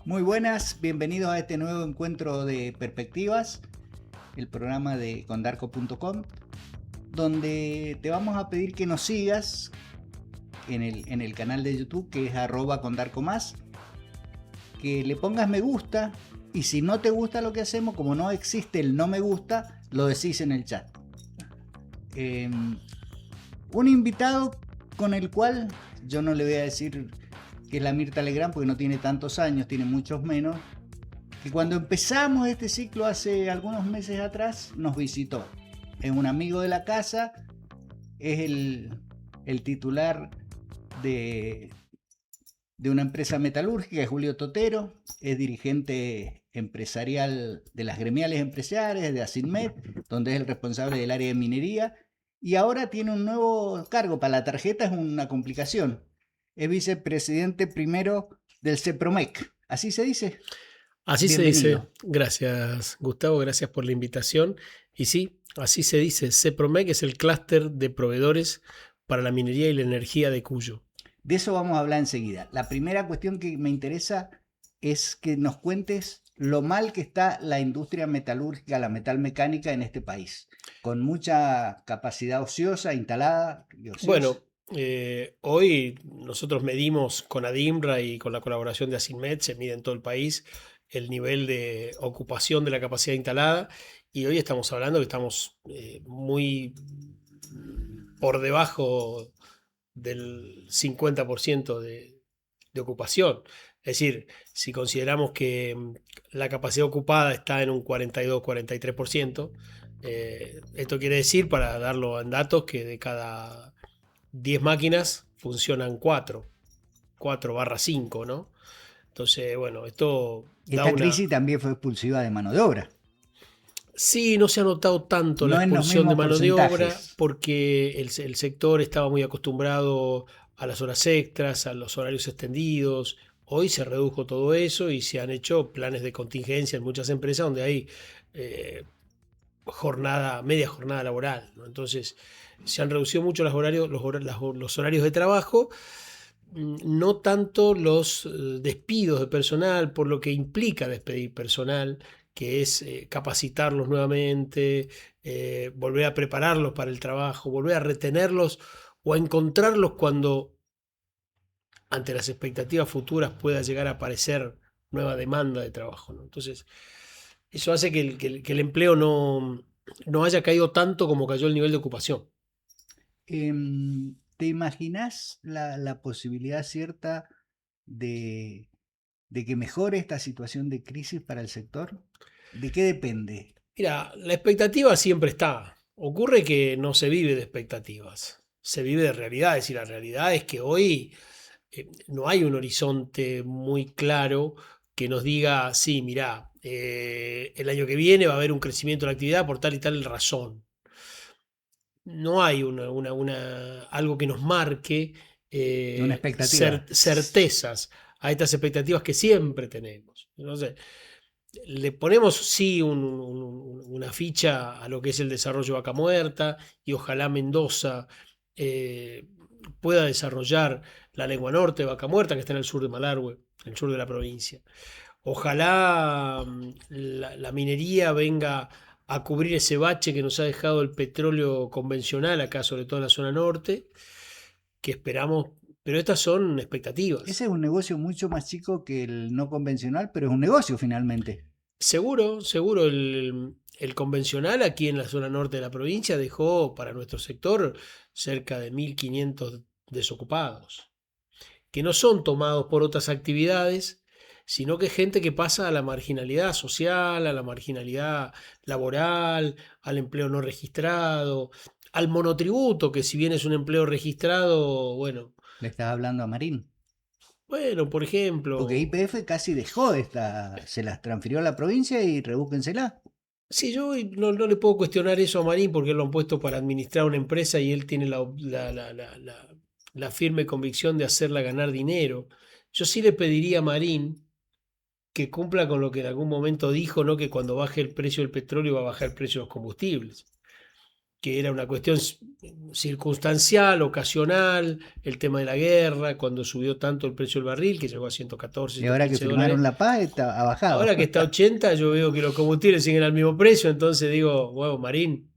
Muy buenas, bienvenidos a este nuevo encuentro de perspectivas, el programa de condarco.com, donde te vamos a pedir que nos sigas en el canal de YouTube, que es @condarcomás, que le pongas me gusta, y si no te gusta lo que hacemos, como no existe el no me gusta, lo decís en el chat. Un invitado con el cual yo no le voy a decir que es la Mirta Legrand, porque no tiene tantos años, tiene muchos menos, que cuando empezamos este ciclo hace algunos meses atrás nos visitó. Es un amigo de la casa, es el titular de, de una empresa metalúrgica, es Julio Totero, es dirigente empresarial de las gremiales empresariales de Asinmet, donde es el responsable del área de minería, y ahora tiene un nuevo cargo. Para la tarjeta es una complicación. Es vicepresidente primero del CEPROMEC. ¿Así se dice? Así se dice. Bienvenido. Gracias, Gustavo, gracias por la invitación. Y sí, así se dice. CEPROMEC es el clúster de proveedores para la minería y la energía de Cuyo. De eso vamos a hablar enseguida. La primera cuestión que me interesa es que nos cuentes lo mal que está la industria metalúrgica, la metalmecánica en este país, con mucha capacidad ociosa instalada y ociosa. Bueno, hoy nosotros medimos con ADIMRA y con la colaboración de ASINMET, se mide en todo el país el nivel de ocupación de la capacidad instalada, y hoy estamos hablando que estamos muy por debajo del 50% de ocupación. Es decir, si consideramos que la capacidad ocupada está en un 42-43%, esto quiere decir, para darlo en datos, que de cada 10 máquinas funcionan 4/5, ¿no? Entonces, bueno, esto da Esta una... crisis también fue expulsiva de mano de obra, Sí, no se ha notado tanto la no en los expulsión de mismos mano de obra porcentajes. porque el sector estaba muy acostumbrado a las horas extras, a los horarios extendidos. Hoy se redujo todo eso y se han hecho planes de contingencia en muchas empresas donde hay eh, media jornada laboral, ¿no? Entonces se han reducido mucho los horarios de trabajo, no tanto los despidos de personal, por lo que implica despedir personal, que es capacitarlos nuevamente, volver a prepararlos para el trabajo, volver a retenerlos o a encontrarlos cuando ante las expectativas futuras pueda llegar a aparecer nueva demanda de trabajo, ¿no? Entonces, eso hace que el empleo no haya caído tanto como cayó el nivel de ocupación. ¿Te imaginas la posibilidad cierta de, de que mejore esta situación de crisis para el sector? ¿De qué depende? Mira, la expectativa siempre está. Ocurre que no se vive de expectativas, se vive de realidades, y la realidad es que hoy no hay un horizonte muy claro que nos diga, sí, mirá, el año que viene va a haber un crecimiento de la actividad por tal y tal razón. No hay algo que nos marque Una expectativa. certezas a estas expectativas que siempre tenemos. Entonces, le ponemos sí una ficha a lo que es el desarrollo de Vaca Muerta, y ojalá Mendoza eh, pueda desarrollar la lengua norte de Vaca Muerta, que está en el sur de Malargüe, en el sur de la provincia. Ojalá la minería venga a cubrir ese bache que nos ha dejado el petróleo convencional acá, sobre todo en la zona norte, que esperamos, pero estas son expectativas. Ese es un negocio mucho más chico que el no convencional, pero es un negocio finalmente. Seguro, seguro, el convencional aquí en la zona norte de la provincia dejó para nuestro sector cerca de 1.500 desocupados, que no son tomados por otras actividades, sino que gente que pasa a la marginalidad social, a la marginalidad laboral, al empleo no registrado, al monotributo, que si bien es un empleo registrado, Le estás hablando a Marín. bueno, por Porque ejemplo, YPF casi dejó se las transfirió a la provincia y rebúsquensela. sí, yo no le puedo cuestionar eso a Marín porque lo han puesto para administrar una empresa y él tiene la firme convicción de hacerla ganar dinero. Yo sí le pediría a Marín que cumpla con lo que en algún momento dijo, ¿no? Que cuando baje el precio del petróleo va a bajar el precio de los combustibles. que era una cuestión circunstancial, ocasional, el tema de la guerra, cuando subió tanto el precio del barril, que llegó a 114, Y ahora que 115 firmaron dólares. la paz, ha bajado. Ahora que está a 80, yo veo que los combustibles siguen al mismo precio, entonces digo, bueno, Marín,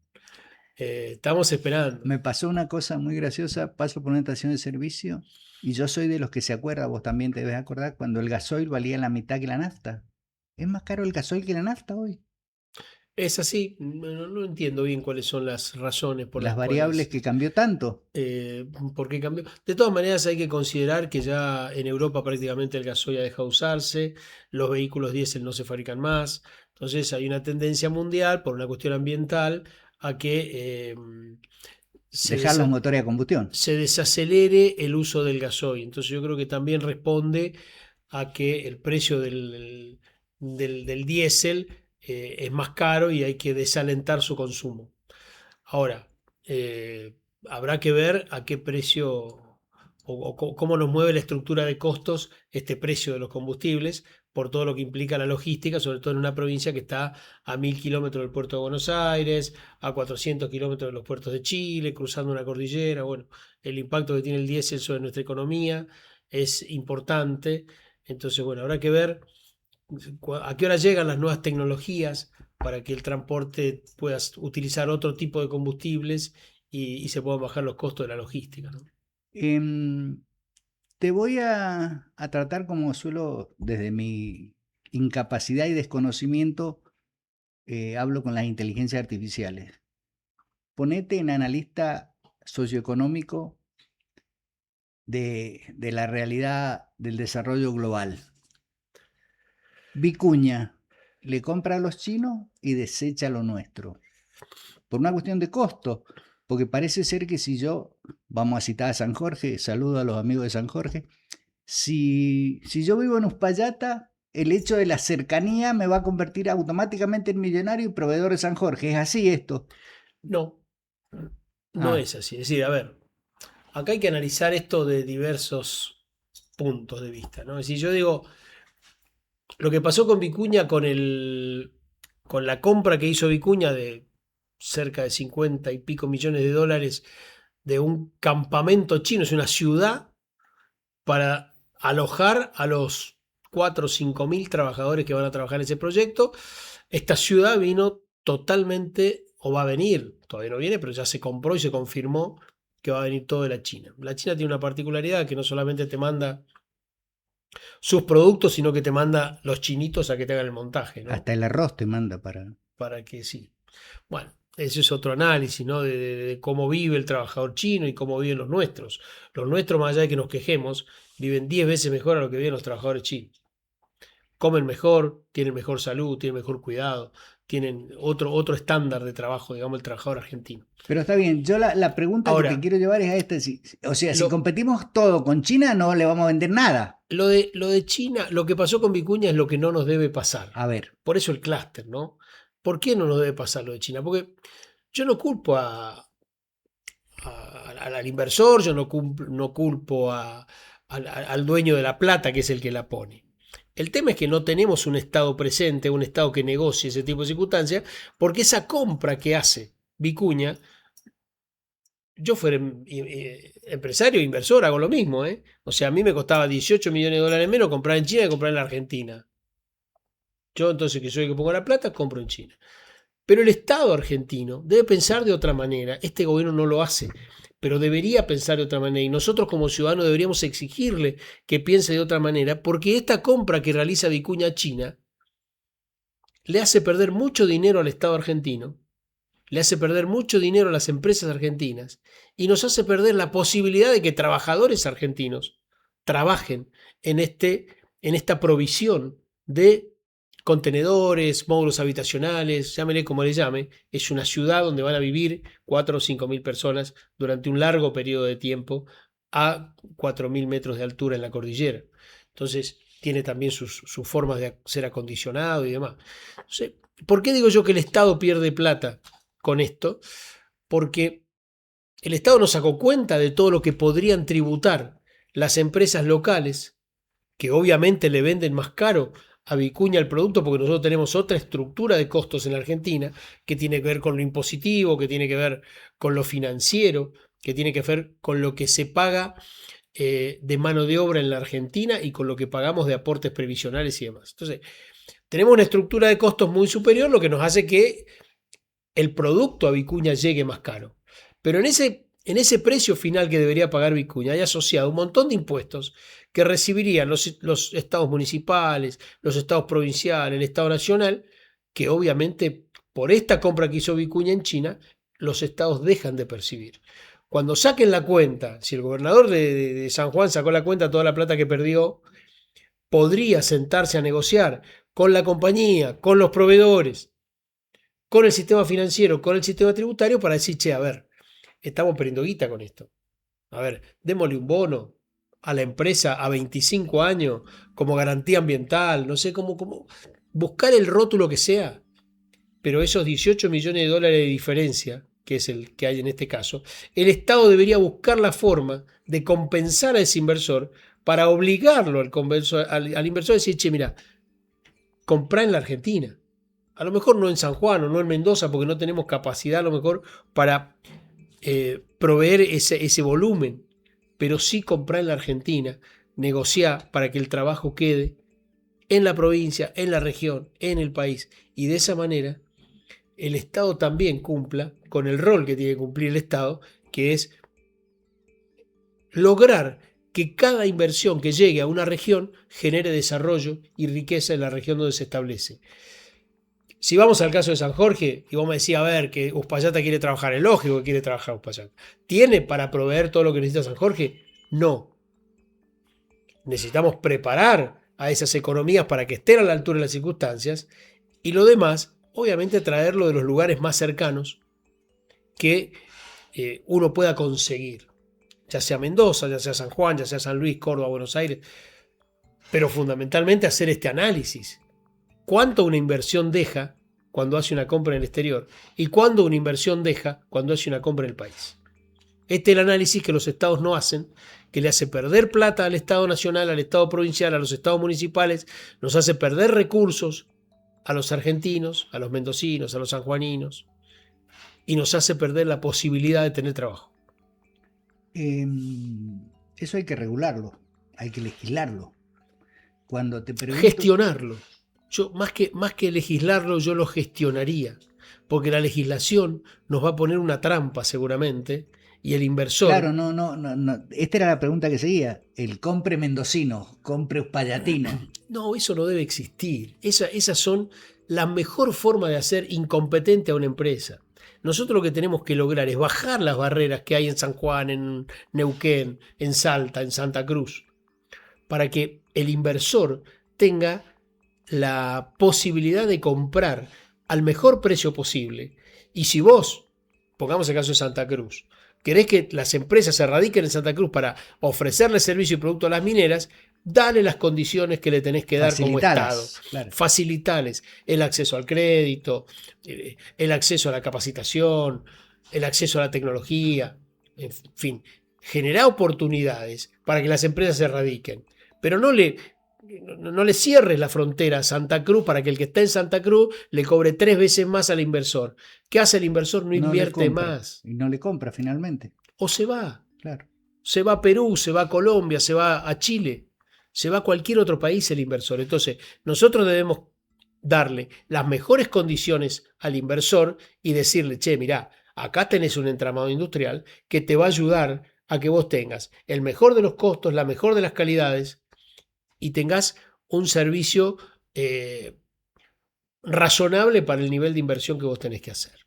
estamos esperando. Me pasó una cosa muy graciosa, paso por una estación de servicio y yo soy de los que se acuerda, vos también te debes acordar, cuando el gasoil valía la mitad que la nafta. Es más caro el gasoil que la nafta hoy. Es así, no entiendo bien cuáles son las razones por Las las variables cuales, que cambió tanto. por qué cambió. De todas maneras hay que considerar que ya en Europa prácticamente el gasoil ha dejado de usarse, los vehículos diésel no se fabrican más, entonces hay una tendencia mundial por una cuestión ambiental a que se, Dejar los desa- motores a combustión. se desacelere el uso del gasoil. Entonces yo creo que también responde a que el precio del diésel es más caro y hay que desalentar su consumo. Ahora, habrá que ver a qué precio o cómo nos mueve la estructura de costos este precio de los combustibles por todo lo que implica la logística, sobre todo en una provincia que está a 1000 kilómetros del puerto de Buenos Aires, a 400 kilómetros de los puertos de Chile, cruzando una cordillera. Bueno, el impacto que tiene el diésel sobre nuestra economía es importante. Entonces, bueno, habrá que ver a qué hora llegan las nuevas tecnologías para que el transporte pueda utilizar otro tipo de combustibles y se puedan bajar los costos de la logística, ¿no? Em, Te voy a tratar como suelo, desde mi incapacidad y desconocimiento, hablo con las inteligencias artificiales. Ponete en analista socioeconómico de la realidad del desarrollo global. Vicuña le compra a los chinos y desecha lo nuestro. Por una cuestión de costo, porque parece ser que si yo, vamos a citar a San Jorge, saludo a los amigos de San Jorge, si yo vivo en Uspallata, el hecho de la cercanía me va a convertir automáticamente en millonario y proveedor de San Jorge. ¿Es así esto? No, no Ah, es así. Es decir, a ver, acá hay que analizar esto de diversos puntos de vista, ¿no? Es decir, yo digo, lo que pasó con Vicuña con la compra que hizo Vicuña de cerca de 50 y pico millones de dólares de un campamento chino, es una ciudad para alojar a los 4 o 5 mil trabajadores que van a trabajar en ese proyecto. Esta ciudad vino totalmente, o va a venir, todavía no viene, pero ya se compró y se confirmó que va a venir todo de la China. La China tiene una particularidad que no solamente te manda sus productos, sino que te manda los chinitos a que te hagan el montaje, ¿no? hasta el arroz te manda para... Para que sí. Bueno, ese es otro análisis, ¿no? De cómo vive el trabajador chino y cómo viven los nuestros. Los nuestros, más allá de que nos quejemos, viven 10 veces mejor a lo que viven los trabajadores chinos. Comen mejor, tienen mejor salud, tienen mejor cuidado, tienen otro estándar de trabajo, digamos, el trabajador argentino. Pero está bien, yo la pregunta que te Ahora, quiero llevar es a esta. O sea, si lo, competimos todo con China, no le vamos a vender nada. lo de China, lo que pasó con Vicuña es lo que no nos debe pasar. A ver, Por eso el clúster, ¿no? ¿Por qué no nos debe pasar lo de China? Porque yo no culpo al inversor, yo no culpo al dueño de la plata, que es el que la pone. El tema es que no tenemos un Estado presente, un Estado que negocie ese tipo de circunstancias, porque esa compra que hace Vicuña, yo fuera empresario, inversor, hago lo mismo, ¿eh? O sea, a mí me costaba 18 millones de dólares menos comprar en China que comprar en la Argentina. Yo entonces, que soy el que pongo la plata, compro en China. Pero el Estado argentino debe pensar de otra manera. Este gobierno no lo hace, pero debería pensar de otra manera. Y nosotros como ciudadanos deberíamos exigirle que piense de otra manera, porque esta compra que realiza Vicuña a China le hace perder mucho dinero al Estado argentino, le hace perder mucho dinero a las empresas argentinas y nos hace perder la posibilidad de que trabajadores argentinos trabajen en esta provisión de contenedores, módulos habitacionales, llámele como le llame. Es una ciudad donde van a vivir 4 o 5 mil personas durante un largo periodo de tiempo a 4.000 metros de altura en la cordillera. Entonces, tiene también sus formas de ser acondicionado y demás. Entonces, ¿por qué digo yo que el Estado pierde plata con esto? Porque el Estado no sacó cuenta de todo lo que podrían tributar las empresas locales, que obviamente le venden más caro a Vicuña el producto porque nosotros tenemos otra estructura de costos en la Argentina que tiene que ver con lo impositivo, que tiene que ver con lo financiero, que tiene que ver con lo que se paga de mano de obra en la Argentina y con lo que pagamos de aportes previsionales y demás. Entonces, tenemos una estructura de costos muy superior, lo que nos hace que el producto a Vicuña llegue más caro. Pero en ese precio final que debería pagar Vicuña hay asociado un montón de impuestos que recibirían los estados municipales, los estados provinciales, el estado nacional, que obviamente por esta compra que hizo Vicuña en China, los estados dejan de percibir. Cuando saquen la cuenta, si el gobernador de San Juan sacó la cuenta, toda la plata que perdió, podría sentarse a negociar con la compañía, con los proveedores, con el sistema financiero, con el sistema tributario para decir, che, a ver, estamos perdiendo guita con esto. A ver, démosle un bono a la empresa a 25 años como garantía ambiental, no sé, cómo buscar el rótulo que sea, pero esos 18 millones de dólares de diferencia, que es el que hay en este caso, el Estado debería buscar la forma de compensar a ese inversor para obligarlo al inversor a decir, che, mira, comprá en la Argentina. A lo mejor no en San Juan o no en Mendoza porque no tenemos capacidad a lo mejor para proveer ese volumen, pero sí comprar en la Argentina, negociar para que el trabajo quede en la provincia, en la región, en el país, y de esa manera el Estado también cumpla con el rol que tiene que cumplir el Estado, que es lograr que cada inversión que llegue a una región genere desarrollo y riqueza en la región donde se establece. Si vamos al caso de San Jorge, y vos me decís, a ver, que Uspallata quiere trabajar, es lógico que quiere trabajar Uspallata. ¿Tiene para proveer todo lo que necesita San Jorge? No. Necesitamos preparar a esas economías para que estén a la altura de las circunstancias, y lo demás, obviamente, traerlo de los lugares más cercanos que uno pueda conseguir, ya sea Mendoza, ya sea San Juan, ya sea San Luis, Córdoba, Buenos Aires, pero fundamentalmente hacer este análisis. ¿Cuánto una inversión deja cuando hace una compra en el exterior? ¿Y cuánto una inversión deja cuando hace una compra en el país? Este es el análisis que los estados no hacen, que le hace perder plata al Estado nacional, al Estado provincial, a los estados municipales, nos hace perder recursos a los argentinos, a los mendocinos, a los sanjuaninos, y nos hace perder la posibilidad de tener trabajo. Eso hay que regularlo, hay que legislarlo. Cuando te pregunto... Gestionarlo. Yo, más que legislarlo, yo lo gestionaría, porque la legislación nos va a poner una trampa seguramente, y el inversor... Claro, no. Esta era la pregunta que seguía. El compre mendocino, compre uspallatino. No, eso no debe existir. Esas son la mejor forma de hacer incompetente a una empresa. Nosotros lo que tenemos que lograr es bajar las barreras que hay en San Juan, en Neuquén, en Salta, en Santa Cruz, para que el inversor tenga la posibilidad de comprar al mejor precio posible. Y si vos, pongamos el caso de Santa Cruz, querés que las empresas se radiquen en Santa Cruz para ofrecerle servicio y producto a las mineras, dale las condiciones que le tenés que dar como Estado. Claro. Facilitales el acceso al crédito, el acceso a la capacitación, el acceso a la tecnología, en fin, generar oportunidades para que las empresas se radiquen. Pero no le cierres la frontera a Santa Cruz para que el que está en Santa Cruz le cobre 3 veces más al inversor. ¿Qué hace el inversor? No invierte más. Y no le compra finalmente. O se va. Claro. Se va a Perú, se va a Colombia, se va a Chile, se va a cualquier otro país el inversor. Entonces, nosotros debemos darle las mejores condiciones al inversor y decirle, che, mirá, acá tenés un entramado industrial que te va a ayudar a que vos tengas el mejor de los costos, la mejor de las calidades, y tengas un servicio razonable para el nivel de inversión que vos tenés que hacer.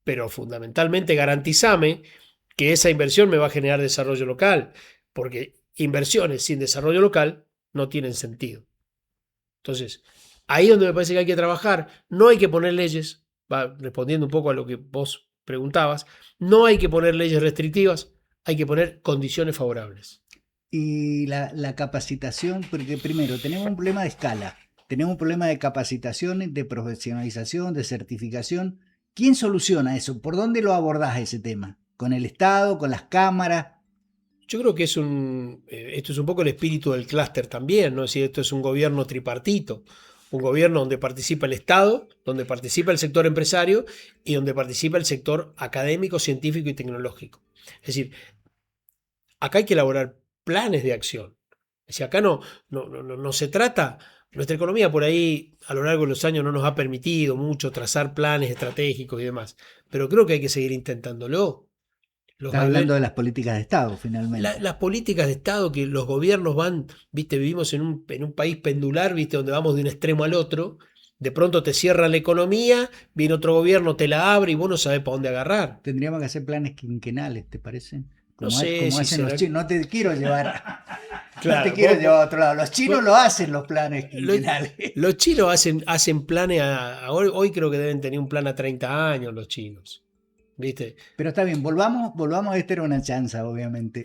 Pero fundamentalmente garantizame que esa inversión me va a generar desarrollo local, porque inversiones sin desarrollo local no tienen sentido. Entonces, ahí es donde me parece que hay que trabajar. No hay que poner leyes, respondiendo un poco a lo que vos preguntabas, no hay que poner leyes restrictivas, hay que poner condiciones favorables. Y la capacitación, porque primero tenemos un problema de escala, tenemos un problema de capacitación, de profesionalización, de certificación. ¿Quién soluciona eso? ¿Por dónde lo abordás ese tema? ¿Con el Estado? ¿Con las cámaras? Yo creo que esto es un poco el espíritu del clúster también, ¿no? Es decir, esto es un gobierno tripartito, un gobierno donde participa el Estado, donde participa el sector empresario y donde participa el sector académico, científico y tecnológico. Es decir, acá hay que elaborar planes de acción. Es decir, acá no se trata, nuestra economía por ahí a lo largo de los años no nos ha permitido mucho trazar planes estratégicos y demás, pero creo que hay que seguir intentándolo. Los Estás hablando gobiernos de las políticas de Estado, finalmente. las políticas de Estado que los gobiernos van, viste, vivimos en un país pendular, viste, donde vamos de un extremo al otro, de pronto te cierran la economía, viene otro gobierno, te la abre y vos no sabés para dónde agarrar. Tendríamos que hacer planes quinquenales, ¿te parece? No Como, sé como si hacen los será. chinos. No te quiero llevar, no te Claro, quiero llevar a otro lado. Los chinos vos- lo hacen los planes lo- quinquenales. los chinos hacen planes hoy creo que deben tener un plan a 30 años los chinos, ¿viste? Pero está bien, volvamos, esta era una chanza, obviamente.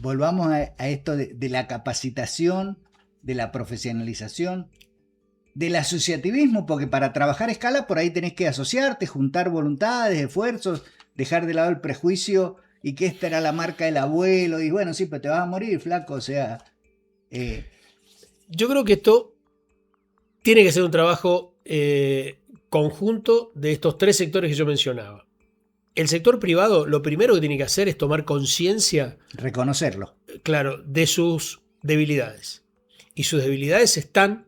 Volvamos a esto de la capacitación, de la profesionalización, del asociativismo, porque para trabajar a escala por ahí tenés que asociarte, juntar voluntades, esfuerzos, dejar de lado el prejuicio y que esta era la marca del abuelo y bueno, sí, pero te vas a morir, flaco, o sea, eh, Yo creo que esto tiene que ser un trabajo conjunto de estos tres sectores que yo mencionaba. El sector privado lo primero que tiene que hacer es tomar conciencia, reconocerlo. claro, de sus debilidades. Y sus debilidades están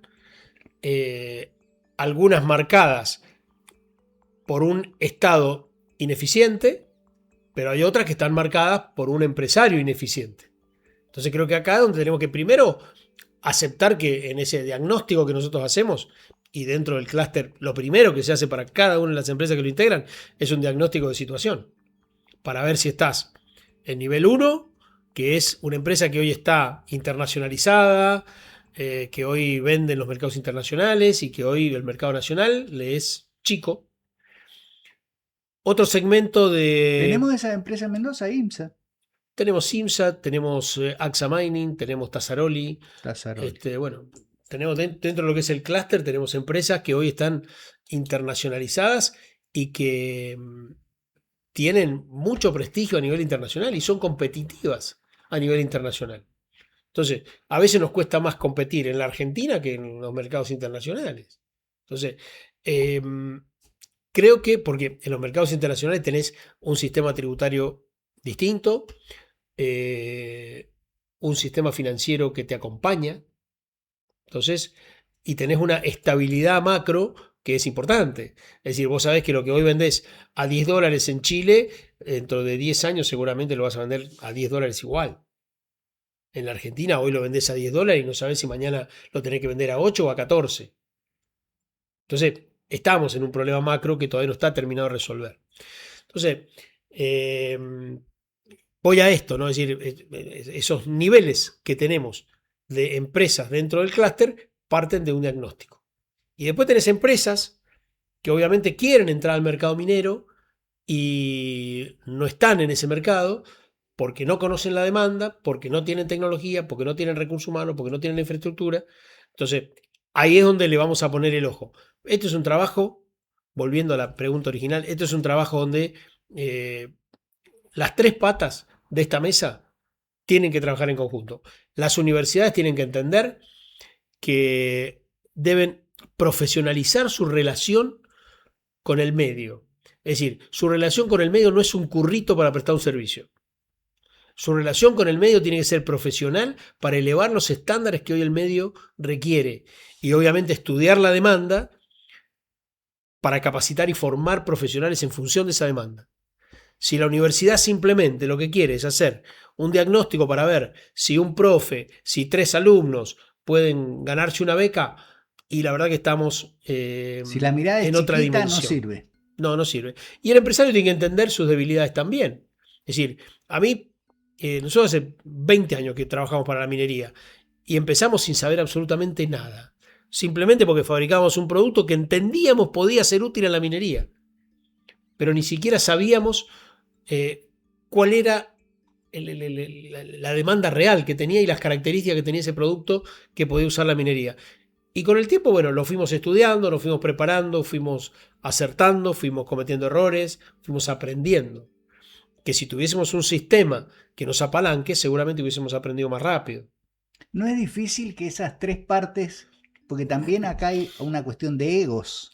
algunas marcadas por un Estado ineficiente, pero hay otras que están marcadas por un empresario ineficiente. Entonces creo que acá es donde tenemos que primero aceptar que en ese diagnóstico que nosotros hacemos y dentro del clúster, lo primero que se hace para cada una de las empresas que lo integran es un diagnóstico de situación para ver si estás en nivel 1, que es una empresa que hoy está internacionalizada, que hoy vende en los mercados internacionales y que hoy el mercado nacional le es chico. Otro segmento de... Tenemos esa empresa en Mendoza, IMSA. Tenemos Simsa, tenemos AXA Mining, tenemos Tassaroli. Tazzaroli. Bueno, tenemos dentro de lo que es el clúster, tenemos empresas que hoy están internacionalizadas y que tienen mucho prestigio a nivel internacional y son competitivas a nivel internacional. Entonces, a veces nos cuesta más competir en la Argentina que en los mercados internacionales. Entonces, eh, creo que, porque en los mercados internacionales tenés un sistema tributario distinto, eh, un sistema financiero que te acompaña, entonces, y tenés una estabilidad macro que es importante. Es decir, vos sabés que lo que hoy vendés a $10 en Chile, dentro de 10 años seguramente lo vas a vender a $10 igual. En la Argentina hoy lo vendés a $10 y no sabés si mañana lo tenés que vender a 8 o a 14. Entonces, estamos en un problema macro que todavía no está terminado de resolver. Entonces, eh, voy a esto, ¿no? Es decir, esos niveles que tenemos de empresas dentro del clúster parten de un diagnóstico. Y después tenés empresas que obviamente quieren entrar al mercado minero y no están en ese mercado porque no conocen la demanda, porque no tienen tecnología, porque no tienen recursos humanos, porque no tienen infraestructura. Entonces, ahí es donde le vamos a poner el ojo. Esto es un trabajo, volviendo a la pregunta original, esto es un trabajo donde las tres patas de esta mesa tienen que trabajar en conjunto. Las universidades tienen que entender que deben profesionalizar su relación con el medio. Es decir, su relación con el medio no es un currito para prestar un servicio. Su relación con el medio tiene que ser profesional para elevar los estándares que hoy el medio requiere y obviamente estudiar la demanda para capacitar y formar profesionales en función de esa demanda. Si la universidad simplemente lo que quiere es hacer un diagnóstico para ver si un profe, si 3 alumnos pueden ganarse una beca, y la verdad que estamos Si la mirada es en otra chiquita, no dimensión. sirve. No sirve. Y el empresario tiene que entender sus debilidades también. Es decir, a mí, nosotros hace 20 años que trabajamos para la minería y empezamos sin saber absolutamente nada. Simplemente porque fabricábamos un producto que entendíamos podía ser útil en la minería. Pero ni siquiera sabíamos cuál era la demanda real que tenía y las características que tenía ese producto que podía usar la minería. Y con el tiempo, bueno, lo fuimos estudiando, lo fuimos preparando, fuimos acertando, fuimos cometiendo errores, fuimos aprendiendo. que si tuviésemos un sistema que nos apalanque, seguramente hubiésemos aprendido más rápido. No es difícil que esas tres partes, porque también acá hay una cuestión de egos,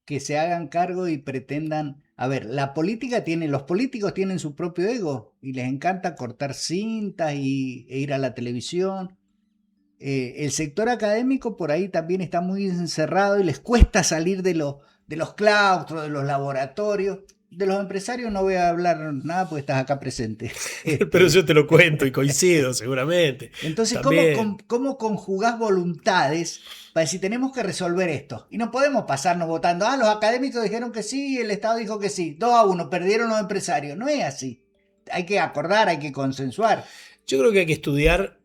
que se hagan cargo y pretendan. A ver, los políticos tienen su propio ego y les encanta cortar cintas e ir a la televisión. El sector académico por ahí también está muy encerrado y les cuesta salir de los claustros, de los laboratorios. De los empresarios no voy a hablar nada porque estás acá presente. Pero yo te lo cuento y coincido seguramente. Entonces, También. ¿cómo conjugás voluntades para decir tenemos que resolver esto? Y no podemos pasarnos votando. Los académicos dijeron que sí, el Estado dijo que sí. 2-1, perdieron los empresarios. No es así. Hay que acordar, hay que consensuar. Yo creo que hay que estudiar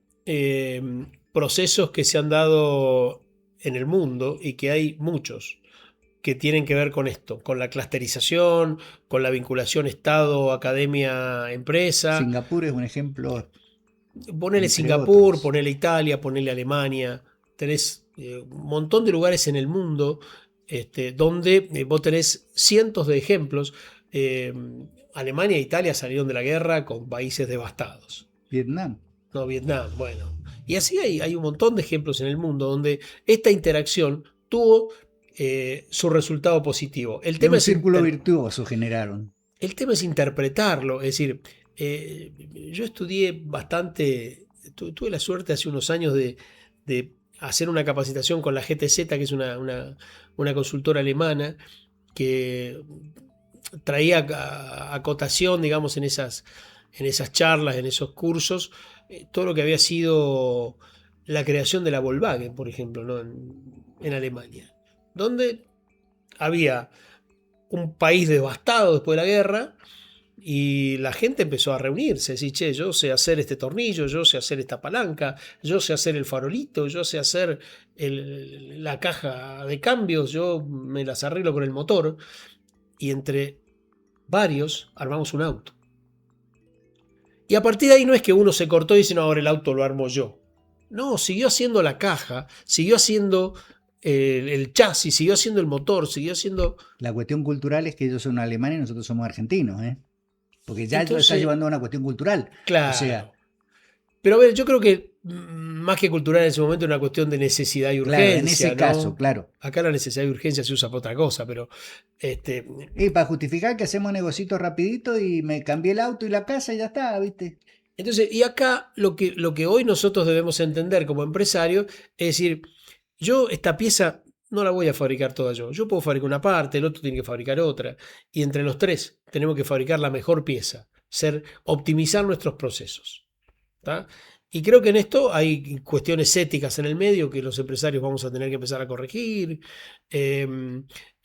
procesos que se han dado en el mundo y que hay muchos que tienen que ver con esto, con la clusterización, con la vinculación Estado, academia, empresa. Singapur es un ejemplo, Ponele entre Singapur, otros. ponele Italia, ponele Alemania. Tenés un montón de lugares en el mundo donde vos tenés cientos de ejemplos. Eh, Alemania e Italia salieron de la guerra con países devastados. Vietnam. No, Vietnam, bueno. Y así hay un montón de ejemplos en el mundo donde esta interacción tuvo su resultado positivo. Es un círculo virtuoso generaron. El tema es interpretarlo, es decir, yo estudié bastante, tuve la suerte hace unos años de hacer una capacitación con la GTZ, que es una consultora alemana, que traía acotación, digamos, en esas charlas, en esos cursos, todo lo que había sido la creación de la Volkswagen, por ejemplo, ¿no? En Alemania, donde había un país devastado después de la guerra y la gente empezó a reunirse, decir, che, yo sé hacer este tornillo, yo sé hacer esta palanca, yo sé hacer el farolito, yo sé hacer la caja de cambios, yo me las arreglo con el motor. Y entre varios armamos un auto. Y a partir de ahí no es que uno se cortó y dice, no, ahora el auto lo armo yo. No, siguió haciendo la caja, siguió haciendo el chasis, siguió haciendo el motor, siguió haciendo... La cuestión cultural es que ellos son alemanes y nosotros somos argentinos, porque ya lo está Entonces, llevando a una cuestión cultural. claro. O sea, Pero a ver, yo creo que más que cultural en ese momento es una cuestión de necesidad y urgencia. claro, en ese caso, ¿no? claro. Acá la necesidad y urgencia se usa para otra cosa, pero Y para justificar que hacemos negocitos rapidito y me cambié el auto y la casa y ya está, ¿viste? entonces, y acá lo que hoy nosotros debemos entender como empresarios es decir, yo esta pieza no la voy a fabricar toda yo. Yo puedo fabricar una parte, el otro tiene que fabricar otra. Y entre los tres tenemos que fabricar la mejor pieza, optimizar nuestros procesos. ¿Tá? Y creo que en esto hay cuestiones éticas en el medio que los empresarios vamos a tener que empezar a corregir. Eh,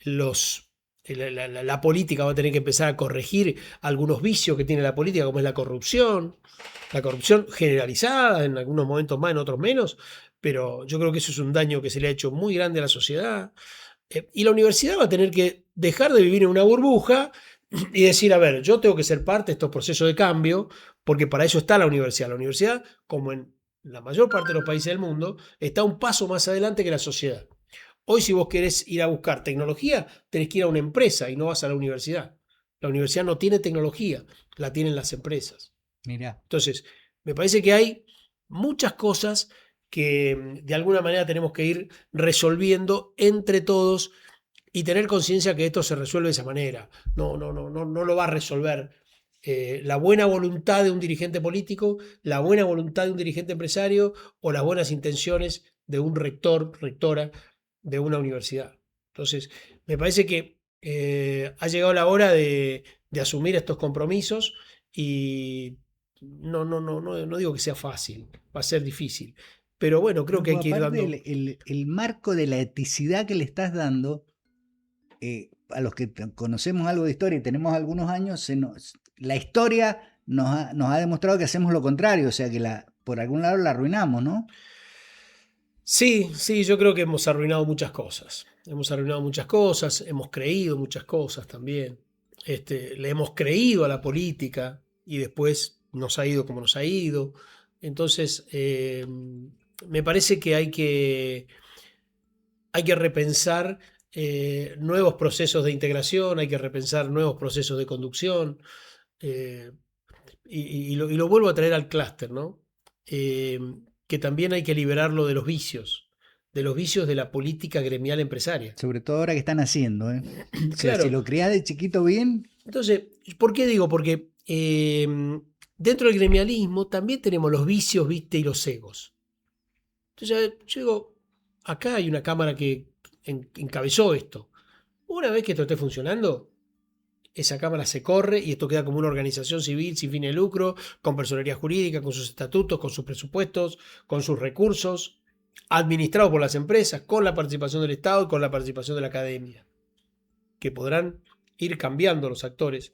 la política va a tener que empezar a corregir algunos vicios que tiene la política, como es la corrupción generalizada, en algunos momentos más, en otros menos, pero yo creo que eso es un daño que se le ha hecho muy grande a la sociedad. Y la universidad va a tener que dejar de vivir en una burbuja y decir, a ver, yo tengo que ser parte de estos procesos de cambio, porque para eso está la universidad. La universidad, como en la mayor parte de los países del mundo, está un paso más adelante que la sociedad. Hoy si vos querés ir a buscar tecnología, tenés que ir a una empresa y no vas a la universidad. La universidad no tiene tecnología, la tienen las empresas. Mirá. Entonces, me parece que hay muchas cosas que de alguna manera tenemos que ir resolviendo entre todos y tener conciencia que esto se resuelve de esa manera. No lo va a resolver la buena voluntad de un dirigente político, la buena voluntad de un dirigente empresario o las buenas intenciones de un rector, rectora de una universidad. Entonces, me parece que ha llegado la hora de asumir estos compromisos y no digo que sea fácil, va a ser difícil. Pero bueno, creo No, que hay pues que ir aparte dando... el marco de la eticidad que le estás dando, a los que conocemos algo de historia y tenemos algunos años, la historia nos ha demostrado que hacemos lo contrario, o sea que por algún lado la arruinamos, ¿no? Sí, yo creo que hemos arruinado muchas cosas. Hemos arruinado muchas cosas, hemos creído muchas cosas también. Le hemos creído a la política y después nos ha ido como nos ha ido. Entonces, me parece que hay que repensar nuevos procesos de integración, hay que repensar nuevos procesos de conducción. eh, y lo vuelvo a traer al clúster, ¿no? Eh, que también hay que liberarlo de los vicios de la política gremial empresaria. Sobre todo ahora que están haciendo, ¿eh? O sea, si Claro, lo criás de chiquito bien, entonces, ¿por qué digo? Porque dentro del gremialismo también tenemos los vicios, ¿viste? Y los egos. Entonces, yo digo, acá hay una cámara que encabezó esto. Una vez que esto esté funcionando, esa cámara se corre y esto queda como una organización civil sin fines de lucro, con personería jurídica, con sus estatutos, con sus presupuestos, con sus recursos, administrado por las empresas, con la participación del Estado y con la participación de la academia, que podrán ir cambiando los actores,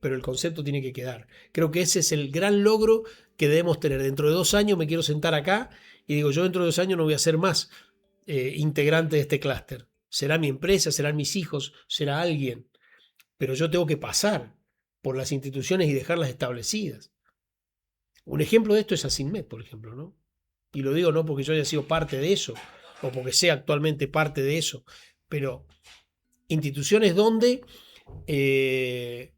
pero el concepto tiene que quedar. Creo que ese es el gran logro que debemos tener. Dentro de 2 años me quiero sentar acá y digo, yo dentro de 2 años no voy a ser más integrante de este clúster. Será mi empresa, serán mis hijos, será alguien, pero yo tengo que pasar por las instituciones y dejarlas establecidas. Un ejemplo de esto es Asinmet, por ejemplo, ¿no? Y lo digo no porque yo haya sido parte de eso, o porque sea actualmente parte de eso, pero instituciones donde eh,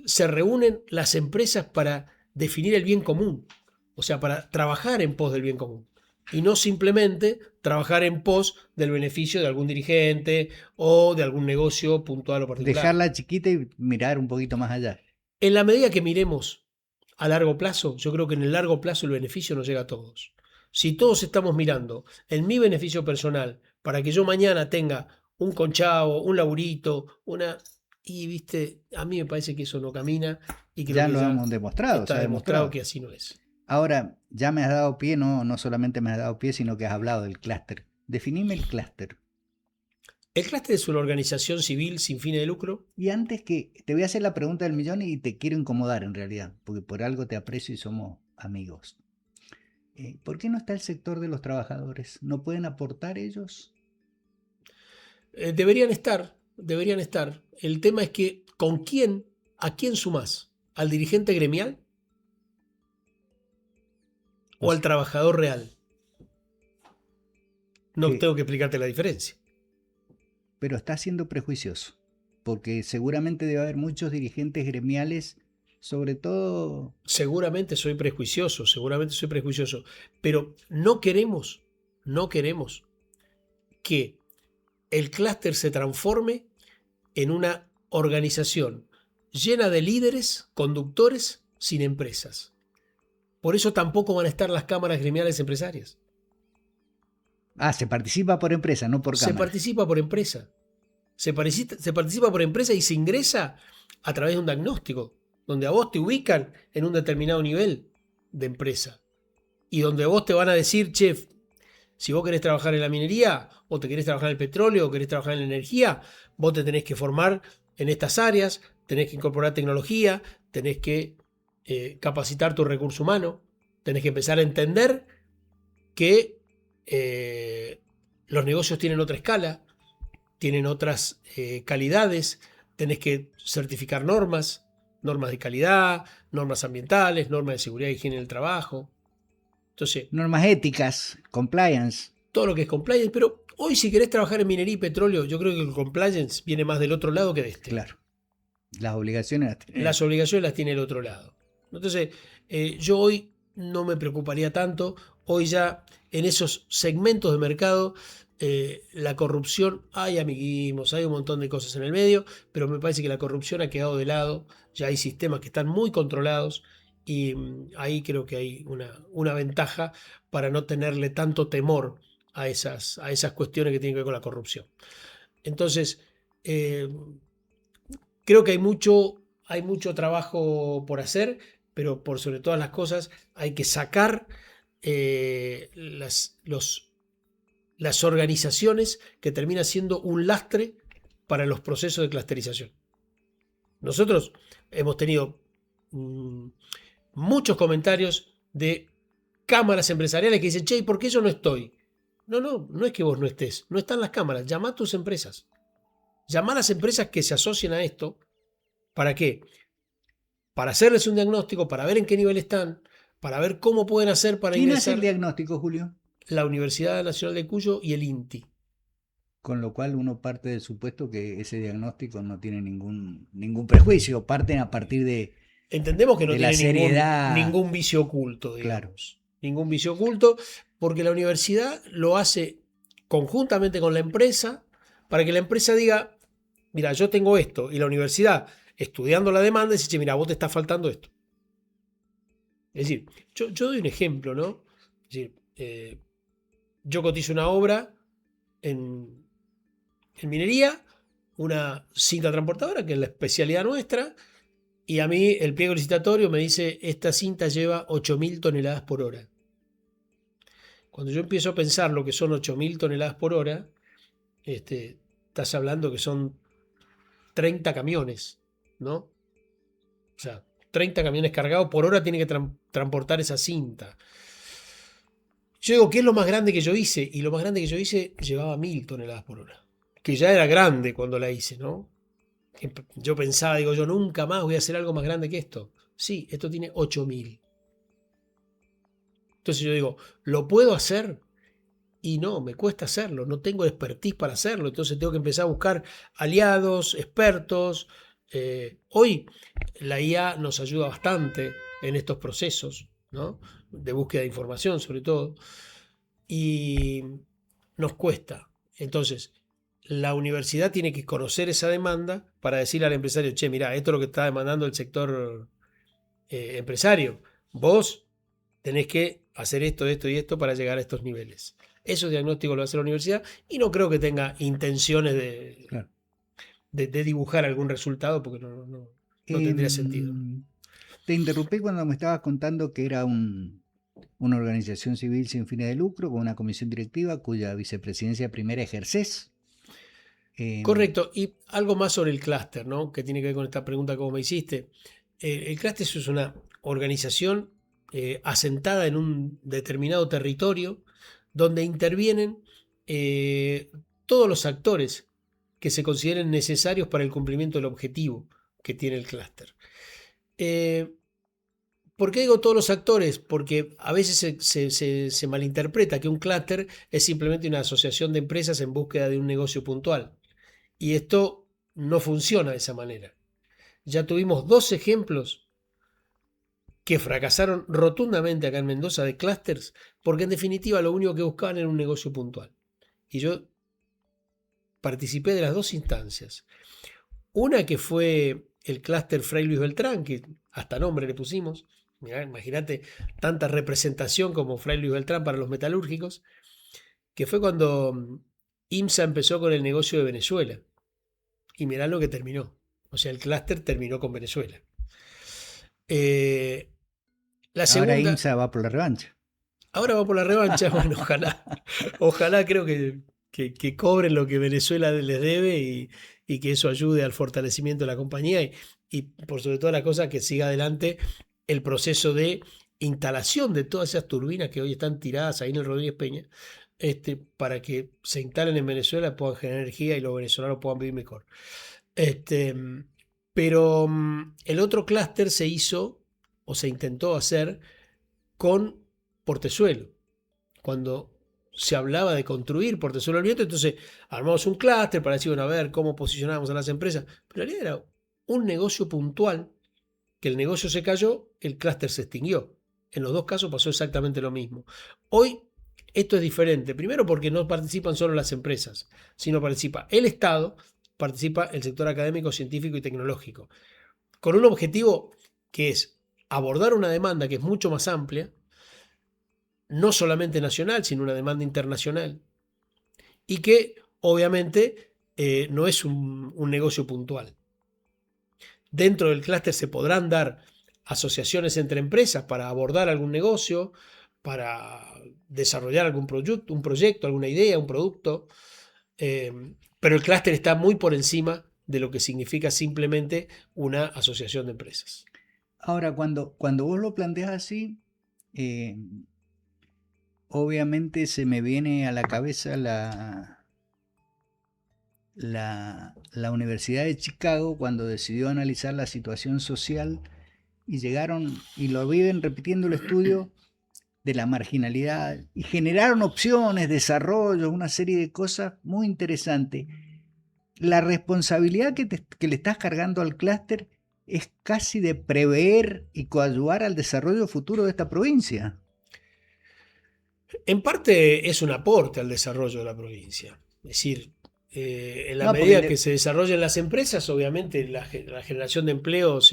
se reúnen las empresas para definir el bien común, o sea, para trabajar en pos del bien común. Y no simplemente trabajar en pos del beneficio de algún dirigente o de algún negocio puntual o particular. dejarla chiquita y mirar un poquito más allá. En la medida que miremos a largo plazo, yo creo que en el largo plazo el beneficio nos llega a todos. Si todos estamos mirando en mi beneficio personal para que yo mañana tenga un conchavo, un laburito, una... Y viste, a mí me parece que eso no camina y creo Ya que lo ya hemos demostrado, se está ha demostrado demostrado. que así no es. Ahora, ya me has dado pie, no solamente me has dado pie, sino que has hablado del clúster. Definime el clúster. El clúster es una organización civil sin fines de lucro. Y antes que te voy a hacer la pregunta del millón y te quiero incomodar en realidad, porque por algo te aprecio y somos amigos. ¿Por qué no está el sector de los trabajadores? ¿No pueden aportar ellos? Deberían estar, deberían estar. El tema es que ¿con quién, a quién sumás? ¿Al dirigente gremial O o al sea, trabajador real? No que, tengo que explicarte la diferencia. pero está siendo prejuicioso, porque seguramente debe haber muchos dirigentes gremiales, sobre todo, Seguramente soy prejuicioso, pero no queremos que el clúster se transforme en una organización llena de líderes, conductores, sin empresas. Por eso tampoco van a estar las cámaras gremiales empresarias. se participa por empresa, no por Se cámara. participa por empresa. Se participa por empresa y se ingresa a través de un diagnóstico, donde a vos te ubican en un determinado nivel de empresa y donde vos te van a decir, chef, si vos querés trabajar en la minería o te querés trabajar en el petróleo o querés trabajar en la energía, vos te tenés que formar en estas áreas, tenés que incorporar tecnología, tenés que capacitar tu recurso humano, tenés que empezar a entender que los negocios tienen otra escala, tienen otras calidades, tenés que certificar normas, normas de calidad, normas ambientales, normas de seguridad y higiene en el trabajo. Entonces, Normas éticas, compliance, todo lo que es compliance, pero hoy si querés trabajar en minería y petróleo, yo creo que el compliance viene más del otro lado que de este. claro. Las obligaciones las tiene. Las obligaciones las tiene el otro lado. Entonces, yo hoy no me preocuparía tanto. Hoy ya en esos segmentos de mercado, la corrupción, hay amiguismos, hay un montón de cosas en el medio, pero me parece que la corrupción ha quedado de lado. Ya hay sistemas que están muy controlados y ahí creo que hay una ventaja para no tenerle tanto temor a esas cuestiones que tienen que ver con la corrupción. Entonces, creo que hay mucho trabajo por hacer, pero por sobre todas las cosas hay que sacar las organizaciones que terminan siendo un lastre para los procesos de clusterización. Nosotros hemos tenido muchos comentarios de cámaras empresariales que dicen, che, ¿y por qué yo no estoy? No es que vos no estés, no están las cámaras, llama a tus empresas. Llama a las empresas que se asocian a esto. ¿Para qué? Para hacerles un diagnóstico, para ver en qué nivel están, para ver cómo pueden hacer para ¿Quién hace el ingresar diagnóstico, Julio? la Universidad Nacional de Cuyo y el INTI. Con lo cual uno parte del supuesto que ese diagnóstico no tiene ningún prejuicio, parten a partir entendemos que no de la tiene seriedad. ningún vicio oculto, Claro. digamos. Ningún vicio oculto, porque la universidad lo hace conjuntamente con la empresa para que la empresa diga, mira, yo tengo esto, y la universidad, estudiando la demanda, dice, che, mira, vos te está faltando esto. Es decir, yo doy un ejemplo, ¿no? Es decir, yo cotizo una obra en minería, una cinta transportadora, que es la especialidad nuestra, y a mí el pliego licitatorio me dice, esta cinta lleva 8.000 toneladas por hora. Cuando yo empiezo a pensar lo que son 8.000 toneladas por hora, estás hablando que son 30 camiones, ¿no? O sea, 30 camiones cargados por hora tiene que transportar esa cinta. Yo digo, ¿qué es lo más grande que yo hice? Y lo más grande que yo hice llevaba 1.000 toneladas por hora. Que ya era grande cuando la hice, ¿no? Yo pensaba, digo, yo nunca más voy a hacer algo más grande que esto. Sí, esto tiene 8.000. Entonces yo digo, ¿lo puedo hacer? Y no, me cuesta hacerlo, no tengo expertise para hacerlo, entonces tengo que empezar a buscar aliados, expertos. Hoy la IA nos ayuda bastante en estos procesos, ¿no? De búsqueda de información sobre todo, y nos cuesta. Entonces, la universidad tiene que conocer esa demanda para decirle al empresario, che, mira, esto es lo que está demandando el sector empresario. Vos tenés que hacer esto, esto y esto para llegar a estos niveles. Esos diagnósticos lo hace la universidad y no creo que tenga intenciones Claro. de dibujar algún resultado porque no tendría sentido. Te interrumpí cuando me estabas contando que era una organización civil sin fines de lucro con una comisión directiva cuya vicepresidencia primera ejercés. Correcto. Y algo más sobre el clúster, ¿no? Que tiene que ver con esta pregunta que vos me hiciste. El clúster es una organización asentada en un determinado territorio donde intervienen todos los actores que se consideren necesarios para el cumplimiento del objetivo que tiene el clúster. ¿Por qué digo todos los actores? Porque a veces se malinterpreta que un clúster es simplemente una asociación de empresas en búsqueda de un negocio puntual. Y esto no funciona de esa manera. Ya tuvimos 2 ejemplos que fracasaron rotundamente acá en Mendoza de clústeres, porque en definitiva lo único que buscaban era un negocio puntual. Y yo participé de las 2 instancias. Una que fue el clúster Fray Luis Beltrán, que hasta nombre le pusimos. Mirá, imagínate tanta representación como Fray Luis Beltrán para los metalúrgicos, que fue cuando IMSA empezó con el negocio de Venezuela. Y mirá lo que terminó. O sea, el clúster terminó con Venezuela. La segunda, ahora IMSA va por la revancha. Ahora va por la revancha. Bueno, ojalá creo que cobren lo que Venezuela les debe y que eso ayude al fortalecimiento de la compañía y por sobre todas las cosas que siga adelante el proceso de instalación de todas esas turbinas que hoy están tiradas ahí en el Rodríguez Peña, para que se instalen en Venezuela, puedan generar energía y los venezolanos puedan vivir mejor. Pero el otro clúster se hizo o se intentó hacer con Portezuelo. Cuando se hablaba de construir Portezuelo al Viento, entonces armamos un clúster para decir, bueno, a ver cómo posicionábamos a las empresas. Pero en realidad era un negocio puntual, que el negocio se cayó, el clúster se extinguió. En los 2 casos pasó exactamente lo mismo. Hoy esto es diferente. Primero porque no participan solo las empresas, sino participa el Estado, participa el sector académico, científico y tecnológico. Con un objetivo que es abordar una demanda que es mucho más amplia, no solamente nacional, sino una demanda internacional, y que obviamente no es un negocio puntual. Dentro del clúster se podrán dar asociaciones entre empresas para abordar algún negocio, para desarrollar algún un proyecto, alguna idea, un producto, pero el clúster está muy por encima de lo que significa simplemente una asociación de empresas. Ahora, cuando vos lo planteas así, obviamente se me viene a la cabeza la Universidad de Chicago cuando decidió analizar la situación social y llegaron y lo viven repitiendo el estudio de la marginalidad y generaron opciones, desarrollos, una serie de cosas muy interesantes. La responsabilidad que le estás cargando al clúster es casi de prever y coadyuvar al desarrollo futuro de esta provincia. En parte es un aporte al desarrollo de la provincia. Es decir, en la No, porque medida que se desarrollen las empresas, obviamente la generación de empleo eh,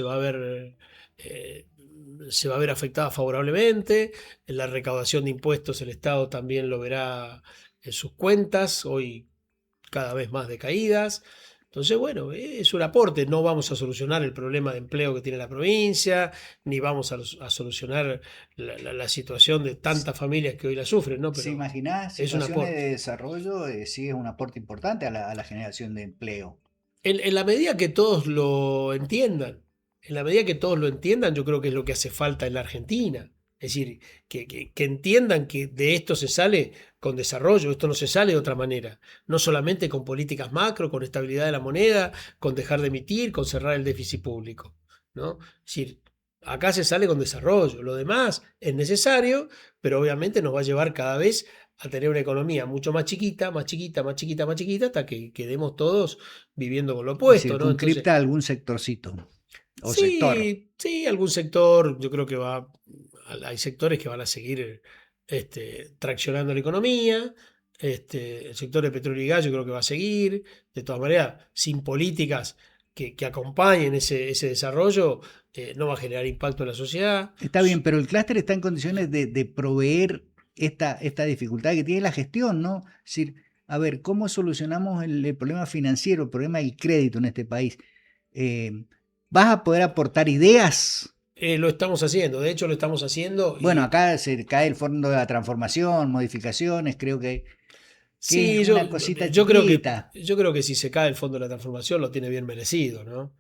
se va a ver afectada favorablemente. En la recaudación de impuestos el Estado también lo verá en sus cuentas, hoy cada vez más decaídas. Entonces, bueno, es un aporte. No vamos a solucionar el problema de empleo que tiene la provincia, ni vamos a solucionar la situación de tantas familias que hoy la sufren, ¿no? si Pero imaginás es un situaciones aporte. de desarrollo, sí es un aporte importante a la generación de empleo. En la medida que todos lo entiendan, en la medida que todos lo entiendan, yo creo que es lo que hace falta en la Argentina. Es decir, que entiendan que de esto se sale con desarrollo, esto no se sale de otra manera. No solamente con políticas macro, con estabilidad de la moneda, con dejar de emitir, con cerrar el déficit público, ¿no? Es decir, acá se sale con desarrollo. Lo demás es necesario, pero obviamente nos va a llevar cada vez a tener una economía mucho más chiquita, más chiquita, más chiquita, más chiquita, hasta que quedemos todos viviendo con lo Y opuesto, ¿no? Entonces, circunscripta a algún sectorcito o sector. sí, sí, algún sector, yo creo que hay sectores que van a seguir traccionando la economía. El sector de petróleo y gas yo creo que va a seguir. De todas maneras, sin políticas que acompañen ese desarrollo, no va a generar impacto en la sociedad. Está bien, pero el clúster está en condiciones de proveer esta dificultad que tiene la gestión, ¿no? Es decir, a ver, ¿cómo solucionamos el problema financiero, el problema del crédito en este país? ¿Vas a poder aportar ideas? Lo estamos haciendo, de hecho lo estamos haciendo Bueno, y acá se cae el fondo de la transformación, modificaciones, creo que es sí, una cosita yo creo chiquita. yo creo que si se cae el fondo de la transformación lo tiene bien merecido, ¿no?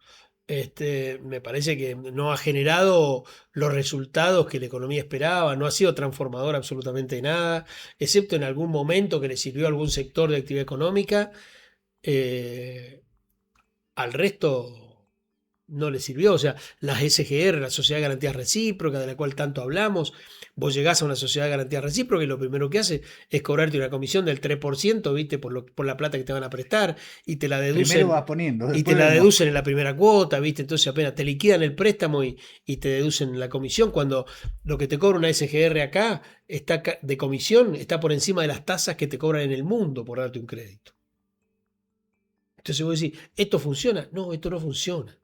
Me parece que no ha generado los resultados que la economía esperaba, no ha sido transformador absolutamente nada, excepto en algún momento que le sirvió a algún sector de actividad económica. eh, Al resto no le sirvió. O sea, las SGR, la Sociedad de Garantías Recíprocas, de la cual tanto hablamos, vos llegás a una sociedad de garantías recíprocas y lo primero que hace es cobrarte una comisión del 3%, ¿viste? Por la plata que te van a prestar y te la Primero deducen. vas poniendo, Y te después la vemos. deducen en la primera cuota, ¿viste? Entonces apenas te liquidan el préstamo y te deducen la comisión, cuando lo que te cobra una SGR acá de comisión está por encima de las tasas que te cobran en el mundo por darte un crédito. Entonces vos decís, ¿esto funciona? No, esto no funciona.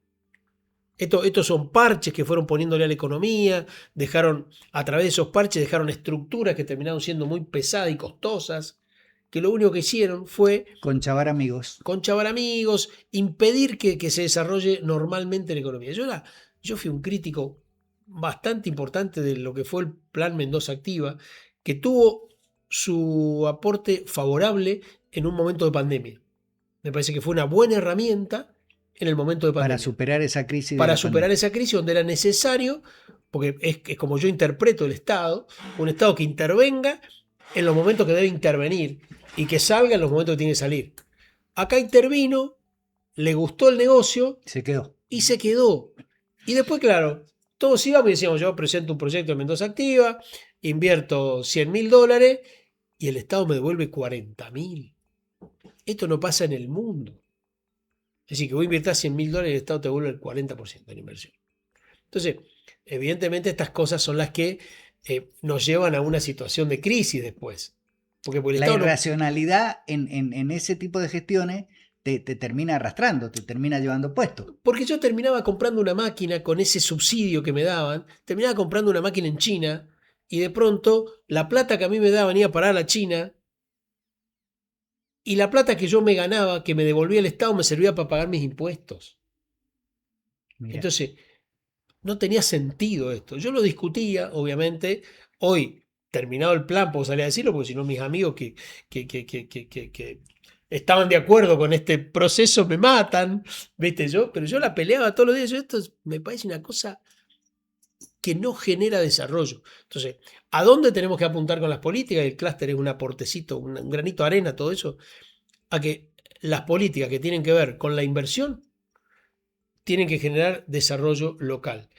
Estos son parches que fueron poniéndole a la economía, a través de esos parches dejaron estructuras que terminaron siendo muy pesadas y costosas, que lo único que hicieron fue Conchavar amigos. conchabar amigos, impedir que se desarrolle normalmente la economía. Yo fui un crítico bastante importante de lo que fue el Plan Mendoza Activa, que tuvo su aporte favorable en un momento de pandemia. Me parece que fue una buena herramienta en el momento de Para pandemia, superar esa crisis de para la superar pandemia. esa crisis donde era necesario, porque es como yo interpreto el Estado, un Estado que intervenga en los momentos que debe intervenir y que salga en los momentos que tiene que salir. Acá intervino, le gustó el negocio Se quedó. y se quedó. Y después, claro, todos íbamos y decíamos, yo presento un proyecto de Mendoza Activa, invierto $100.000 y el Estado me devuelve 40.000. Esto no pasa en el mundo. Es decir, que vos inviertas $100.000 y el Estado te devuelve el 40% de la inversión. Entonces, evidentemente estas cosas son las que nos llevan a una situación de crisis después. Porque el La Estado no... irracionalidad en ese tipo de gestiones te termina arrastrando, te termina llevando puesto. Porque yo terminaba comprando una máquina con ese subsidio que me daban, terminaba comprando una máquina en China y de pronto la plata que a mí me daban iba a parar a la China y la plata que yo me ganaba, que me devolvía el Estado, me servía para pagar mis impuestos. Mira. Entonces, no tenía sentido esto. Yo lo discutía, obviamente. Hoy, terminado el plan, puedo salir a decirlo, porque si no, mis amigos que estaban de acuerdo con este proceso me matan, ¿viste? Pero yo la peleaba todos los días. Esto me parece una cosa que no genera desarrollo. Entonces, ¿a dónde tenemos que apuntar con las políticas? El clúster es un aportecito, un granito de arena, todo eso. A que las políticas que tienen que ver con la inversión tienen que generar desarrollo local.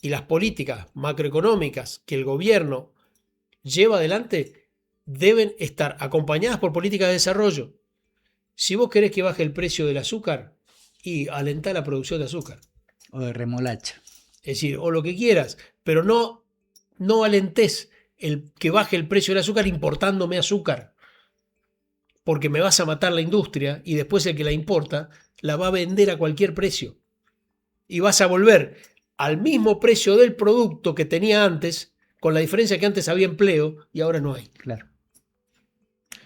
Y las políticas macroeconómicas que el gobierno lleva adelante deben estar acompañadas por políticas de desarrollo. Si vos querés que baje el precio del azúcar, y alentá la producción de azúcar. O de remolacha. Es decir, o lo que quieras, pero no alentes el que baje el precio del azúcar importándome azúcar, porque me vas a matar la industria y después el que la importa la va a vender a cualquier precio. Y vas a volver al mismo precio del producto que tenía antes, con la diferencia que antes había empleo y ahora no hay. Claro.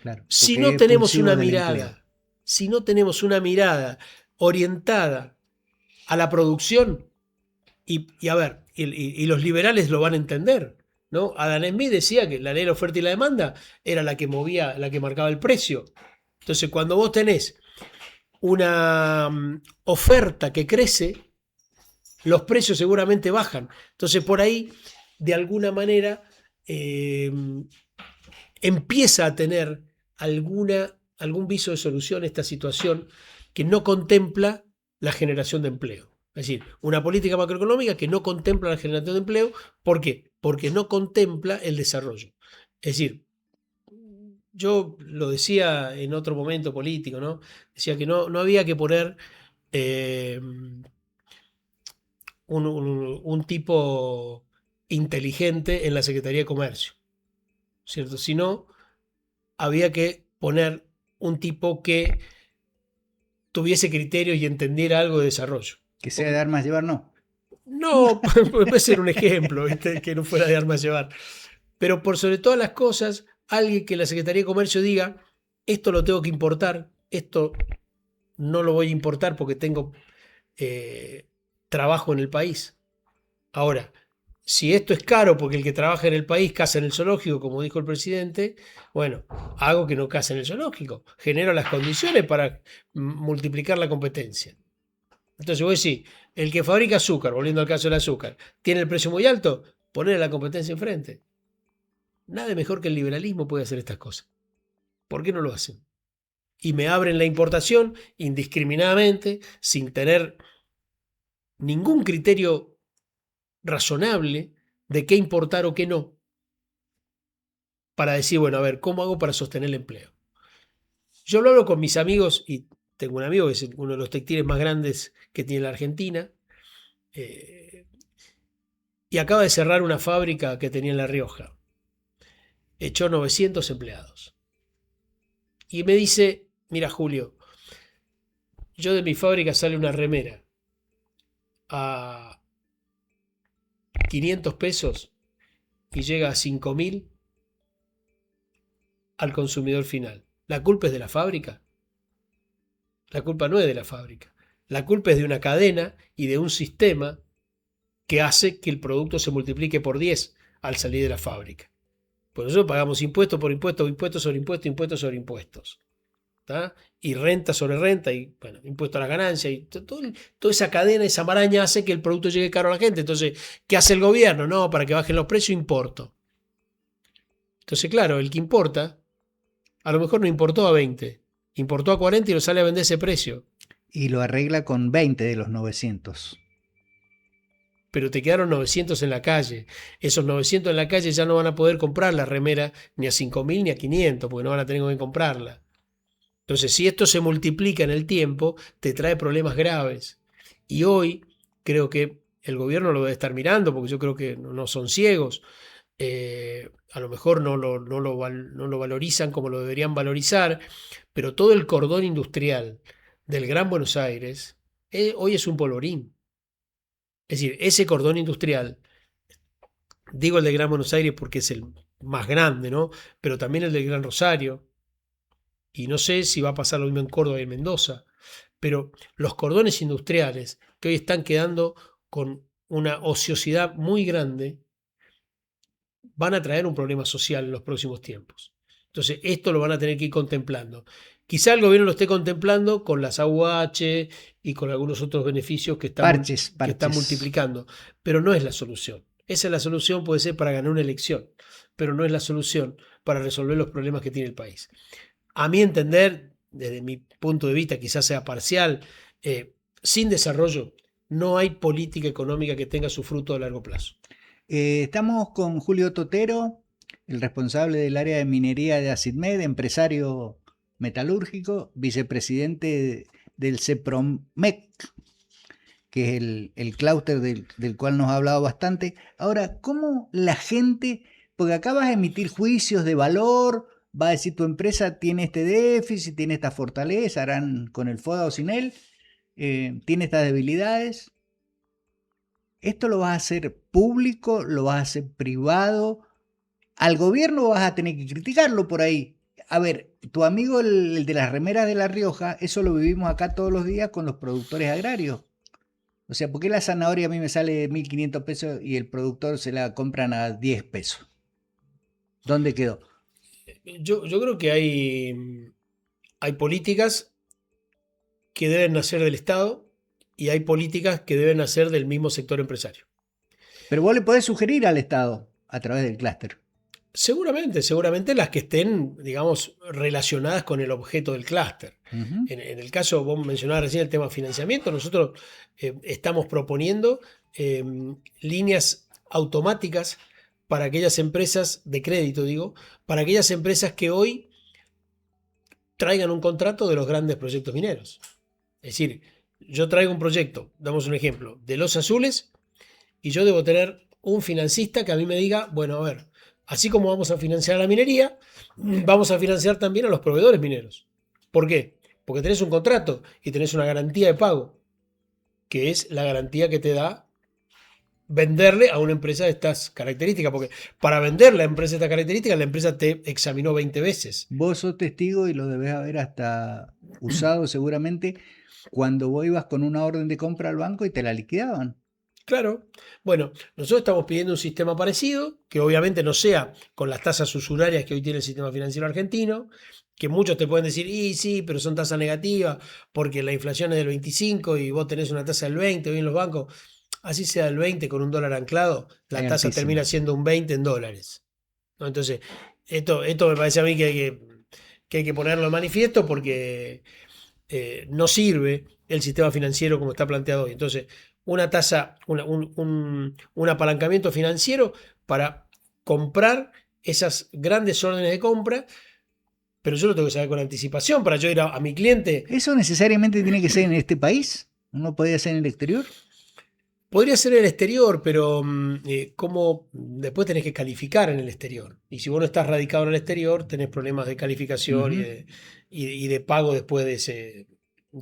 Claro. Si Porque no es tenemos expulsivo una del mirada, empleo. si no tenemos una mirada orientada a la producción, y a ver, y los liberales lo van a entender, ¿no? Adam Smith decía que la ley de la oferta y la demanda era la que movía, la que marcaba el precio. Entonces, cuando vos tenés una oferta que crece, los precios seguramente bajan. Entonces, por ahí, de alguna manera, empieza a tener algún viso de solución esta situación que no contempla la generación de empleo. Es decir, una política macroeconómica que no contempla la generación de empleo. ¿Por qué? Porque no contempla el desarrollo. Es decir, yo lo decía en otro momento político, ¿no? Decía que no había que poner un tipo inteligente en la Secretaría de Comercio, ¿cierto? Sino había que poner un tipo que tuviese criterio y entendiera algo de desarrollo. Que sea de armas llevar, no. No, puede ser un ejemplo, ¿viste? Que no fuera de armas llevar. Pero por sobre todas las cosas, alguien que la Secretaría de Comercio diga, esto lo tengo que importar, esto no lo voy a importar porque tengo trabajo en el país. Ahora, si esto es caro porque el que trabaja en el país caza en el zoológico, como dijo el presidente, bueno, hago que no case en el zoológico, genero las condiciones para multiplicar la competencia. Entonces vos decís, el que fabrica azúcar, volviendo al caso del azúcar, tiene el precio muy alto, poner la competencia enfrente. Nada mejor que el liberalismo puede hacer estas cosas. ¿Por qué no lo hacen? Y me abren la importación indiscriminadamente, sin tener ningún criterio razonable de qué importar o qué no, para decir, bueno, a ver, ¿cómo hago para sostener el empleo? Yo lo hablo con mis amigos y tengo un amigo que es uno de los textiles más grandes que tiene la Argentina, y acaba de cerrar una fábrica que tenía en La Rioja. Echó 900 empleados. Y me dice, mira Julio, yo de mi fábrica sale una remera a 500 pesos y llega a 5.000 al consumidor final. ¿La culpa es de la fábrica? La culpa no es de la fábrica. La culpa es de una cadena y de un sistema que hace que el producto se multiplique por 10 al salir de la fábrica. Por eso pagamos impuestos por impuestos, impuestos sobre impuestos, impuestos sobre impuestos. ¿Tá? Y renta sobre renta, y bueno, impuesto a las ganancias, y toda esa cadena, esa maraña hace que el producto llegue caro a la gente. Entonces, ¿qué hace el gobierno? No, para que bajen los precios, importo. Entonces, claro, el que importa, a lo mejor no importó a 20, importó a 40 y lo sale a vender ese precio. Y lo arregla con 20 de los 900. Pero te quedaron 900 en la calle. Esos 900 en la calle ya no van a poder comprar la remera ni a 5.000 ni a 500, porque no van a tener que comprarla. Entonces, si esto se multiplica en el tiempo, te trae problemas graves. Y hoy creo que el gobierno lo debe estar mirando, porque yo creo que no son ciegos. A lo mejor no lo valorizan como lo deberían valorizar, pero todo el cordón industrial del Gran Buenos Aires hoy es un polvorín. Es decir, ese cordón industrial, digo el del Gran Buenos Aires porque es el más grande, ¿no? Pero también el del Gran Rosario. Y no sé si va a pasar lo mismo en Córdoba y en Mendoza, pero los cordones industriales que hoy están quedando con una ociosidad muy grande van a traer un problema social en los próximos tiempos. Entonces, esto lo van a tener que ir contemplando. Quizá el gobierno lo esté contemplando con las AUH y con algunos otros beneficios que están multiplicando, pero no es la solución. Esa es la solución, puede ser para ganar una elección, pero no es la solución para resolver los problemas que tiene el país. A mi entender, desde mi punto de vista, quizás sea parcial, sin desarrollo no hay política económica que tenga su fruto a largo plazo. Estamos con Julio Totero, el responsable del área de minería de ACIDMED, empresario metalúrgico, vicepresidente del CEPROMEC, que es el clúster del cual nos ha hablado bastante. Ahora, ¿cómo la gente, porque acá vas a emitir juicios de valor, va a decir tu empresa tiene este déficit, tiene esta fortaleza, harán con el FODA o sin él, tiene estas debilidades? ¿Esto lo vas a hacer público, lo vas a hacer privado? Al gobierno vas a tener que criticarlo por ahí. A ver, tu amigo el de las remeras de La Rioja, eso lo vivimos acá todos los días con los productores agrarios. O sea, ¿por qué la zanahoria a mí me sale 1.500 pesos y el productor se la compran a 10 pesos? ¿Dónde quedó? Yo creo que hay políticas que deben nacer del Estado y hay políticas que deben nacer del mismo sector empresario. Pero vos le podés sugerir al Estado a través del clúster. Seguramente las que estén, digamos, relacionadas con el objeto del clúster. Ujú. En el caso, vos mencionabas recién el tema financiamiento, nosotros estamos proponiendo líneas automáticas para aquellas empresas de crédito, digo, para aquellas empresas que hoy traigan un contrato de los grandes proyectos mineros. Es decir, yo traigo un proyecto, damos un ejemplo, de Los Azules, y yo debo tener un financista que a mí me diga, bueno, a ver, así como vamos a financiar a la minería, vamos a financiar también a los proveedores mineros. ¿Por qué? Porque tenés un contrato y tenés una garantía de pago, que es la garantía que te da venderle a una empresa de estas características, porque para venderle a la empresa de estas características, la empresa te examinó 20 veces. Vos sos testigo y lo debés haber hasta usado seguramente cuando vos ibas con una orden de compra al banco y te la liquidaban. Claro. Bueno, nosotros estamos pidiendo un sistema parecido, que obviamente no sea con las tasas usurarias que hoy tiene el sistema financiero argentino, que muchos te pueden decir, y sí, pero son tasas negativas, porque la inflación es del 25 y vos tenés una tasa del 20 hoy en los bancos. Así sea el 20 con un dólar anclado, la Es tasa altísimo. termina siendo un 20 en dólares, ¿no? Entonces, esto me parece a mí que hay que ponerlo en manifiesto porque no sirve el sistema financiero como está planteado hoy. Entonces, una tasa, un apalancamiento financiero para comprar esas grandes órdenes de compra, pero yo lo tengo que saber con anticipación para yo ir a mi cliente. ¿Eso necesariamente tiene que ser en este país? ¿No podría ser en el exterior? Podría ser en el exterior, pero como después tenés que calificar en el exterior. Y si vos no estás radicado en el exterior, tenés problemas de calificación Ujú. y de pago después de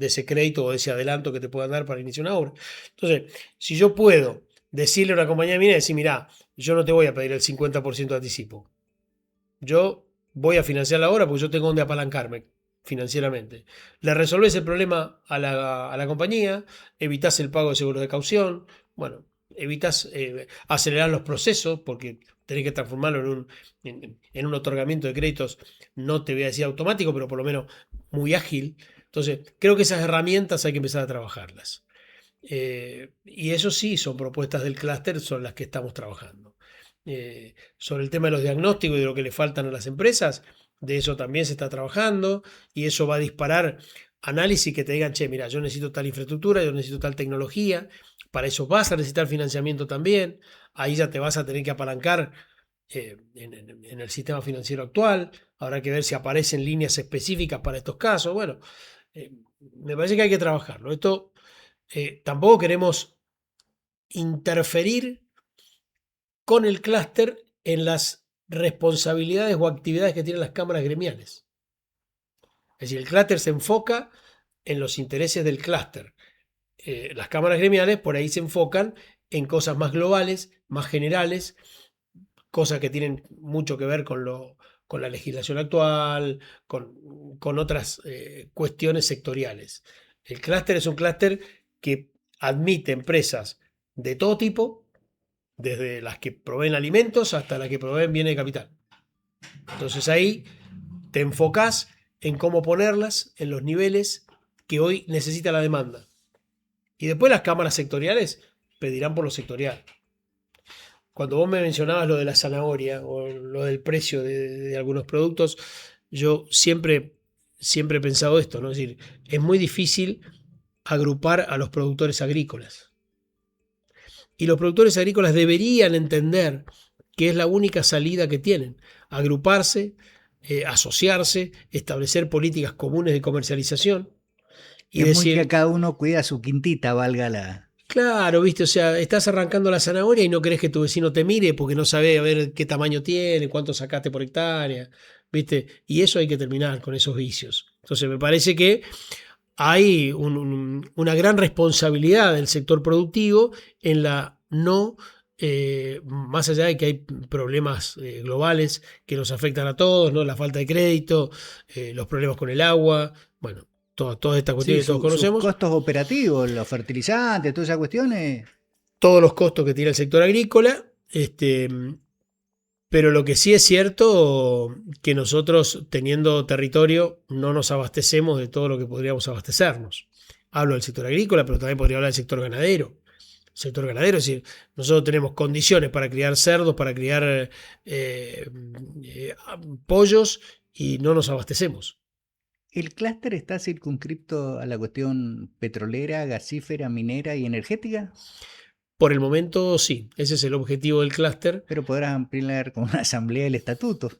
ese crédito o de ese adelanto que te puedan dar para iniciar una obra. Entonces, si yo puedo decirle a una compañía minera, decir, mirá, yo no te voy a pedir el 50% de anticipo. Yo voy a financiar la obra porque yo tengo donde apalancarme financieramente. Le resolvés el problema a la compañía, evitás el pago de seguro de caución, bueno, evitas acelerar los procesos porque tenés que transformarlo en un otorgamiento de créditos, no te voy a decir automático, pero por lo menos muy ágil. Entonces, creo que esas herramientas hay que empezar a trabajarlas. Y eso sí, son propuestas del clúster, son las que estamos trabajando. Sobre el tema de los diagnósticos y de lo que le faltan a las empresas, de eso también se está trabajando y eso va a disparar análisis que te digan, che, mira, yo necesito tal infraestructura, yo necesito tal tecnología, para eso vas a necesitar financiamiento también, ahí ya te vas a tener que apalancar en el sistema financiero actual, habrá que ver si aparecen líneas específicas para estos casos, bueno, me parece que hay que trabajarlo. Esto tampoco queremos interferir con el clúster en las responsabilidades o actividades que tienen las cámaras gremiales. Es decir, el clúster se enfoca en los intereses del clúster. Las cámaras gremiales por ahí se enfocan en cosas más globales, más generales, cosas que tienen mucho que ver con la legislación actual, con otras cuestiones sectoriales. El clúster es un clúster que admite empresas de todo tipo, desde las que proveen alimentos hasta las que proveen bienes de capital. Entonces ahí te enfocás en cómo ponerlas en los niveles que hoy necesita la demanda. Y después las cámaras sectoriales pedirán por lo sectorial. Cuando vos me mencionabas lo de la zanahoria o lo del precio de algunos productos, yo siempre he pensado esto, ¿no? Es decir, es muy difícil agrupar a los productores agrícolas. Y los productores agrícolas deberían entender que es la única salida que tienen, agruparse, asociarse, establecer políticas comunes de comercialización y Es muy que decir, cada uno cuida su quintita, valga la Claro, viste, o sea, estás arrancando la zanahoria y no querés que tu vecino te mire porque no sabe a ver qué tamaño tiene, cuánto sacaste por hectárea, viste, y eso hay que terminar con esos vicios. Entonces me parece que hay una gran responsabilidad del sector productivo en la no, más allá de que hay problemas globales que nos afectan a todos, ¿no? La falta de crédito, los problemas con el agua, bueno, todas estas Sí, cuestiones que todos sus conocemos, costos operativos, los fertilizantes, todas esas cuestiones. todos los costos que tiene el sector agrícola, pero lo que sí es cierto que nosotros, teniendo territorio, no nos abastecemos de todo lo que podríamos abastecernos. Hablo del sector agrícola, pero también podría hablar del sector ganadero. El sector ganadero, es decir, nosotros tenemos condiciones para criar cerdos, para criar pollos y no nos abastecemos. ¿El clúster está circunscripto a la cuestión petrolera, gasífera, minera y energética? Por el momento, sí, ese es el objetivo del clúster. Pero podrás ampliar con una asamblea el estatuto,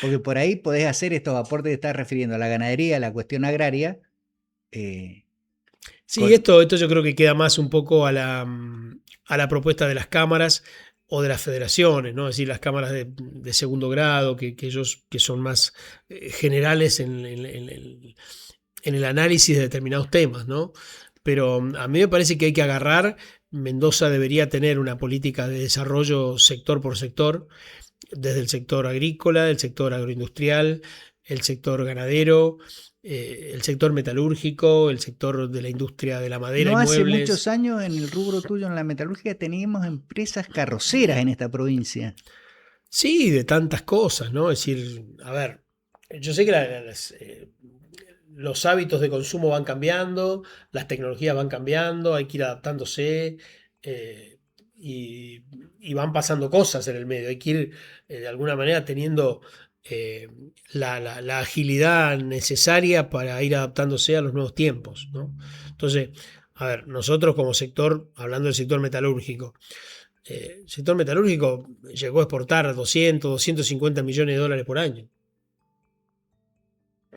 porque por ahí podés hacer estos aportes que estás refiriendo a la ganadería, a la cuestión agraria, eh, Sí, con... esto yo creo que queda más un poco a la propuesta de las cámaras o de las federaciones, ¿no? Es decir, las cámaras de segundo grado, que ellos que son más generales en el análisis de determinados temas, ¿no? Pero a mí me parece que hay que agarrar, Mendoza debería tener una política de desarrollo sector por sector, desde el sector agrícola, el sector agroindustrial, el sector ganadero, el sector metalúrgico, el sector de la industria de la madera y No hace muchos muebles. años en el rubro tuyo en la metalurgia teníamos empresas carroceras en esta provincia. Sí, de tantas cosas, ¿no? Es decir, a ver, yo sé que los hábitos de consumo van cambiando, las tecnologías van cambiando, hay que ir adaptándose eh, y, y van pasando cosas en el medio. Hay que ir de alguna manera teniendo eh, la agilidad necesaria para ir adaptándose a los nuevos tiempos, ¿no? Entonces, a ver, nosotros como sector, hablando del sector metalúrgico llegó a exportar 250 millones de dólares por año.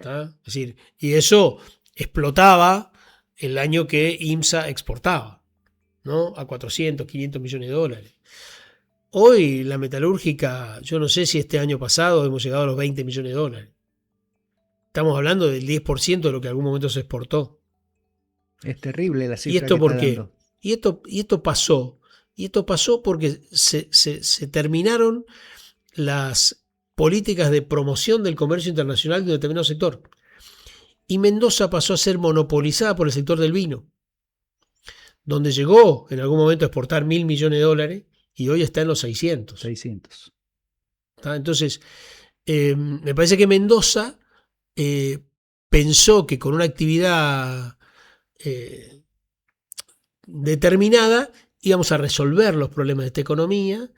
¿Tá? Es decir, y eso explotaba el año que IMSA exportaba, ¿no? A 400, 500 millones de dólares. Hoy la metalúrgica, yo no sé si este año pasado hemos llegado a los 20 millones de dólares. Estamos hablando del 10% de lo que en algún momento se exportó. Es terrible la ¿Y cifra que esto está por qué? dando. Y esto pasó. Y esto pasó porque se terminaron las políticas de promoción del comercio internacional de un determinado sector. Y Mendoza pasó a ser monopolizada por el sector del vino, donde llegó en algún momento a exportar 1.000 millones de dólares y hoy está en los 600. 600. ¿Tá? Entonces, me parece que Mendoza eh, pensó que con una actividad eh, determinada íbamos a resolver los problemas de esta economía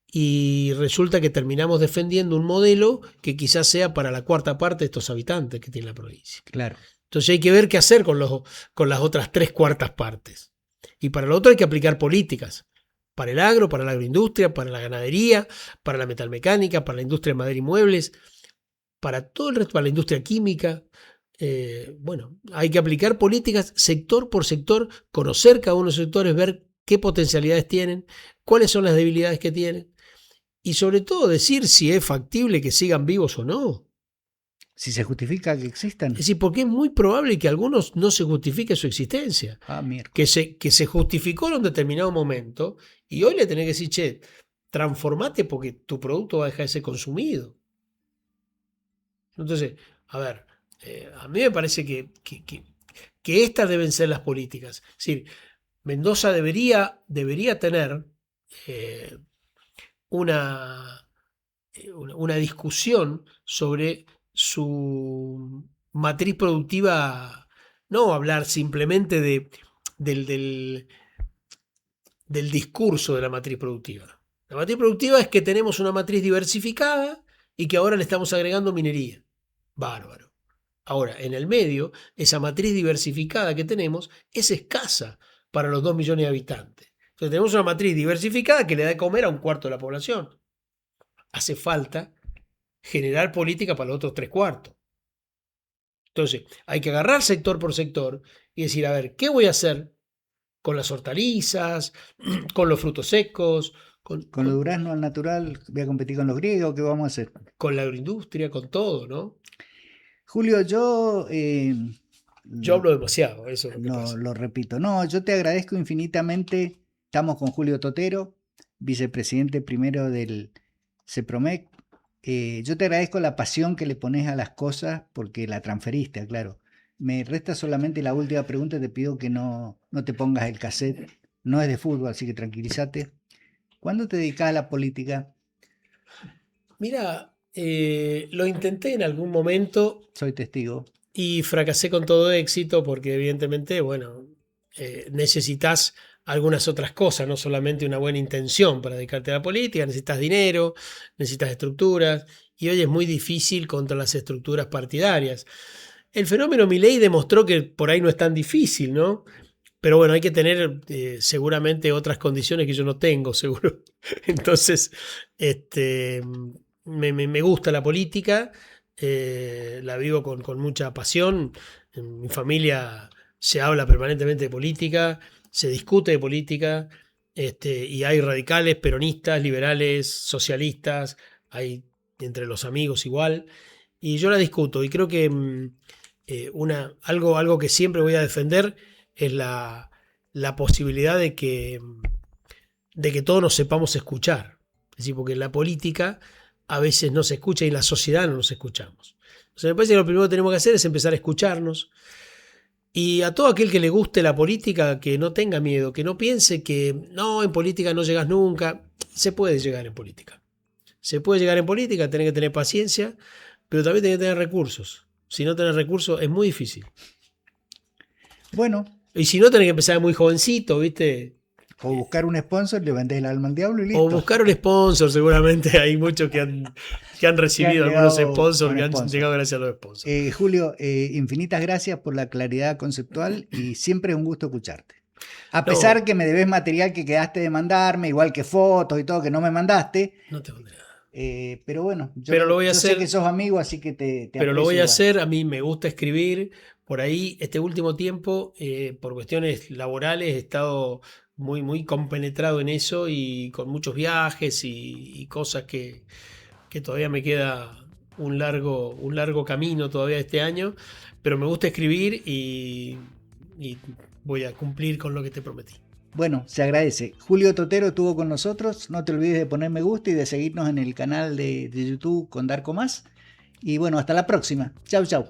y resulta que terminamos defendiendo un modelo que quizás sea para la cuarta parte de estos habitantes que tiene la provincia. Claro. Entonces hay que ver qué hacer con las otras tres cuartas partes. Y para lo otro hay que aplicar políticas. Para el agro, para la agroindustria, para la ganadería, para la metalmecánica, para la industria de madera y muebles, para todo el resto, para la industria química. Bueno, hay que aplicar políticas sector por sector, conocer cada uno de los sectores, ver qué potencialidades tienen, cuáles son las debilidades que tienen y sobre todo decir si es factible que sigan vivos o no. Si se justifica que Es existan. decir, porque es muy probable que a algunos no se justifique su existencia, Ah, que se justificó en un determinado momento y hoy le tenés que decir, che, transformate porque tu producto va a dejar de ser consumido. Entonces, a ver, a mí me parece que estas deben ser las políticas. Es decir, Mendoza debería tener eh, una, una discusión sobre su matriz productiva, no hablar simplemente del, del, del discurso de la matriz productiva. La matriz productiva es que tenemos una matriz diversificada y que ahora le estamos agregando minería. Bárbaro. Ahora, en el medio, esa matriz diversificada que tenemos es escasa para los 2 millones de habitantes. Entonces tenemos una matriz diversificada que le da de comer a un cuarto de la población. Hace falta generar política para los otros tres cuartos. Entonces, hay que agarrar sector por sector y decir, a ver, ¿qué voy a hacer con las hortalizas, con los frutos secos, Con los duraznos al natural, voy a competir con los griegos, ¿qué vamos a hacer? con la agroindustria, con todo, ¿no? Julio, yo Yo hablo demasiado, eso es lo que no pasa. lo repito. No, yo te agradezco infinitamente. Estamos con Julio Totero, vicepresidente primero del CEPROMEC. Yo te agradezco la pasión que le pones a las cosas porque la transferiste, claro. Me resta solamente la última pregunta. Te pido que no te pongas el cassette. No es de fútbol, así que tranquilízate. ¿Cuándo te dedicas a la política? Mira, lo intenté en algún momento Soy testigo. y fracasé con todo éxito porque evidentemente, bueno, necesitas algunas otras cosas, no solamente una buena intención para dedicarte a la política, necesitas dinero, necesitas estructuras y hoy es muy difícil contra las estructuras partidarias. El fenómeno Milei demostró que por ahí no es tan difícil, ¿no? Pero bueno, hay que tener seguramente otras condiciones que yo no tengo, seguro. Entonces, me gusta la política, la vivo con mucha pasión. En mi familia se habla permanentemente de política, se discute de política, y hay radicales, peronistas, liberales, socialistas, hay entre los amigos igual, y yo la discuto y creo que algo que siempre voy a defender es la posibilidad de que todos nos sepamos escuchar. Es decir, porque en la política a veces no se escucha y en la sociedad no nos escuchamos. Entonces me parece que lo primero que tenemos que hacer es empezar a escucharnos. Y a todo aquel que le guste la política, que no tenga miedo, que no piense que no, en política no llegas nunca. Se puede llegar en política. Se puede llegar en política, tenés que tener paciencia, pero también tenés que tener recursos. Si no tenés recursos es muy difícil. Bueno, Y si no, tenés que empezar muy jovencito, ¿viste? o buscar un sponsor, le vendés el alma al diablo y O listo. buscar un sponsor, seguramente hay muchos que han recibido algunos llegado sponsors, con que han sponsor. llegado gracias a los sponsors. Julio, infinitas gracias por la claridad conceptual y siempre es un gusto escucharte. A pesar No, que me debes material que quedaste de mandarme, igual que fotos y todo que no me mandaste, no tengo nada. pero bueno, Pero lo voy a yo sé hacer, que sos amigo, así que te pero lo aprecio voy a igual. hacer. A mí me gusta escribir. Por ahí, este último tiempo, por cuestiones laborales, he estado muy, muy compenetrado en eso y con muchos viajes y cosas que todavía me queda un largo camino todavía este año. Pero me gusta escribir y voy a cumplir con lo que te prometí. Bueno, se agradece. Julio Totero estuvo con nosotros. No te olvides de poner me gusta y de seguirnos en el canal de YouTube con Darko Más. Y bueno, hasta la próxima. Chau, chau.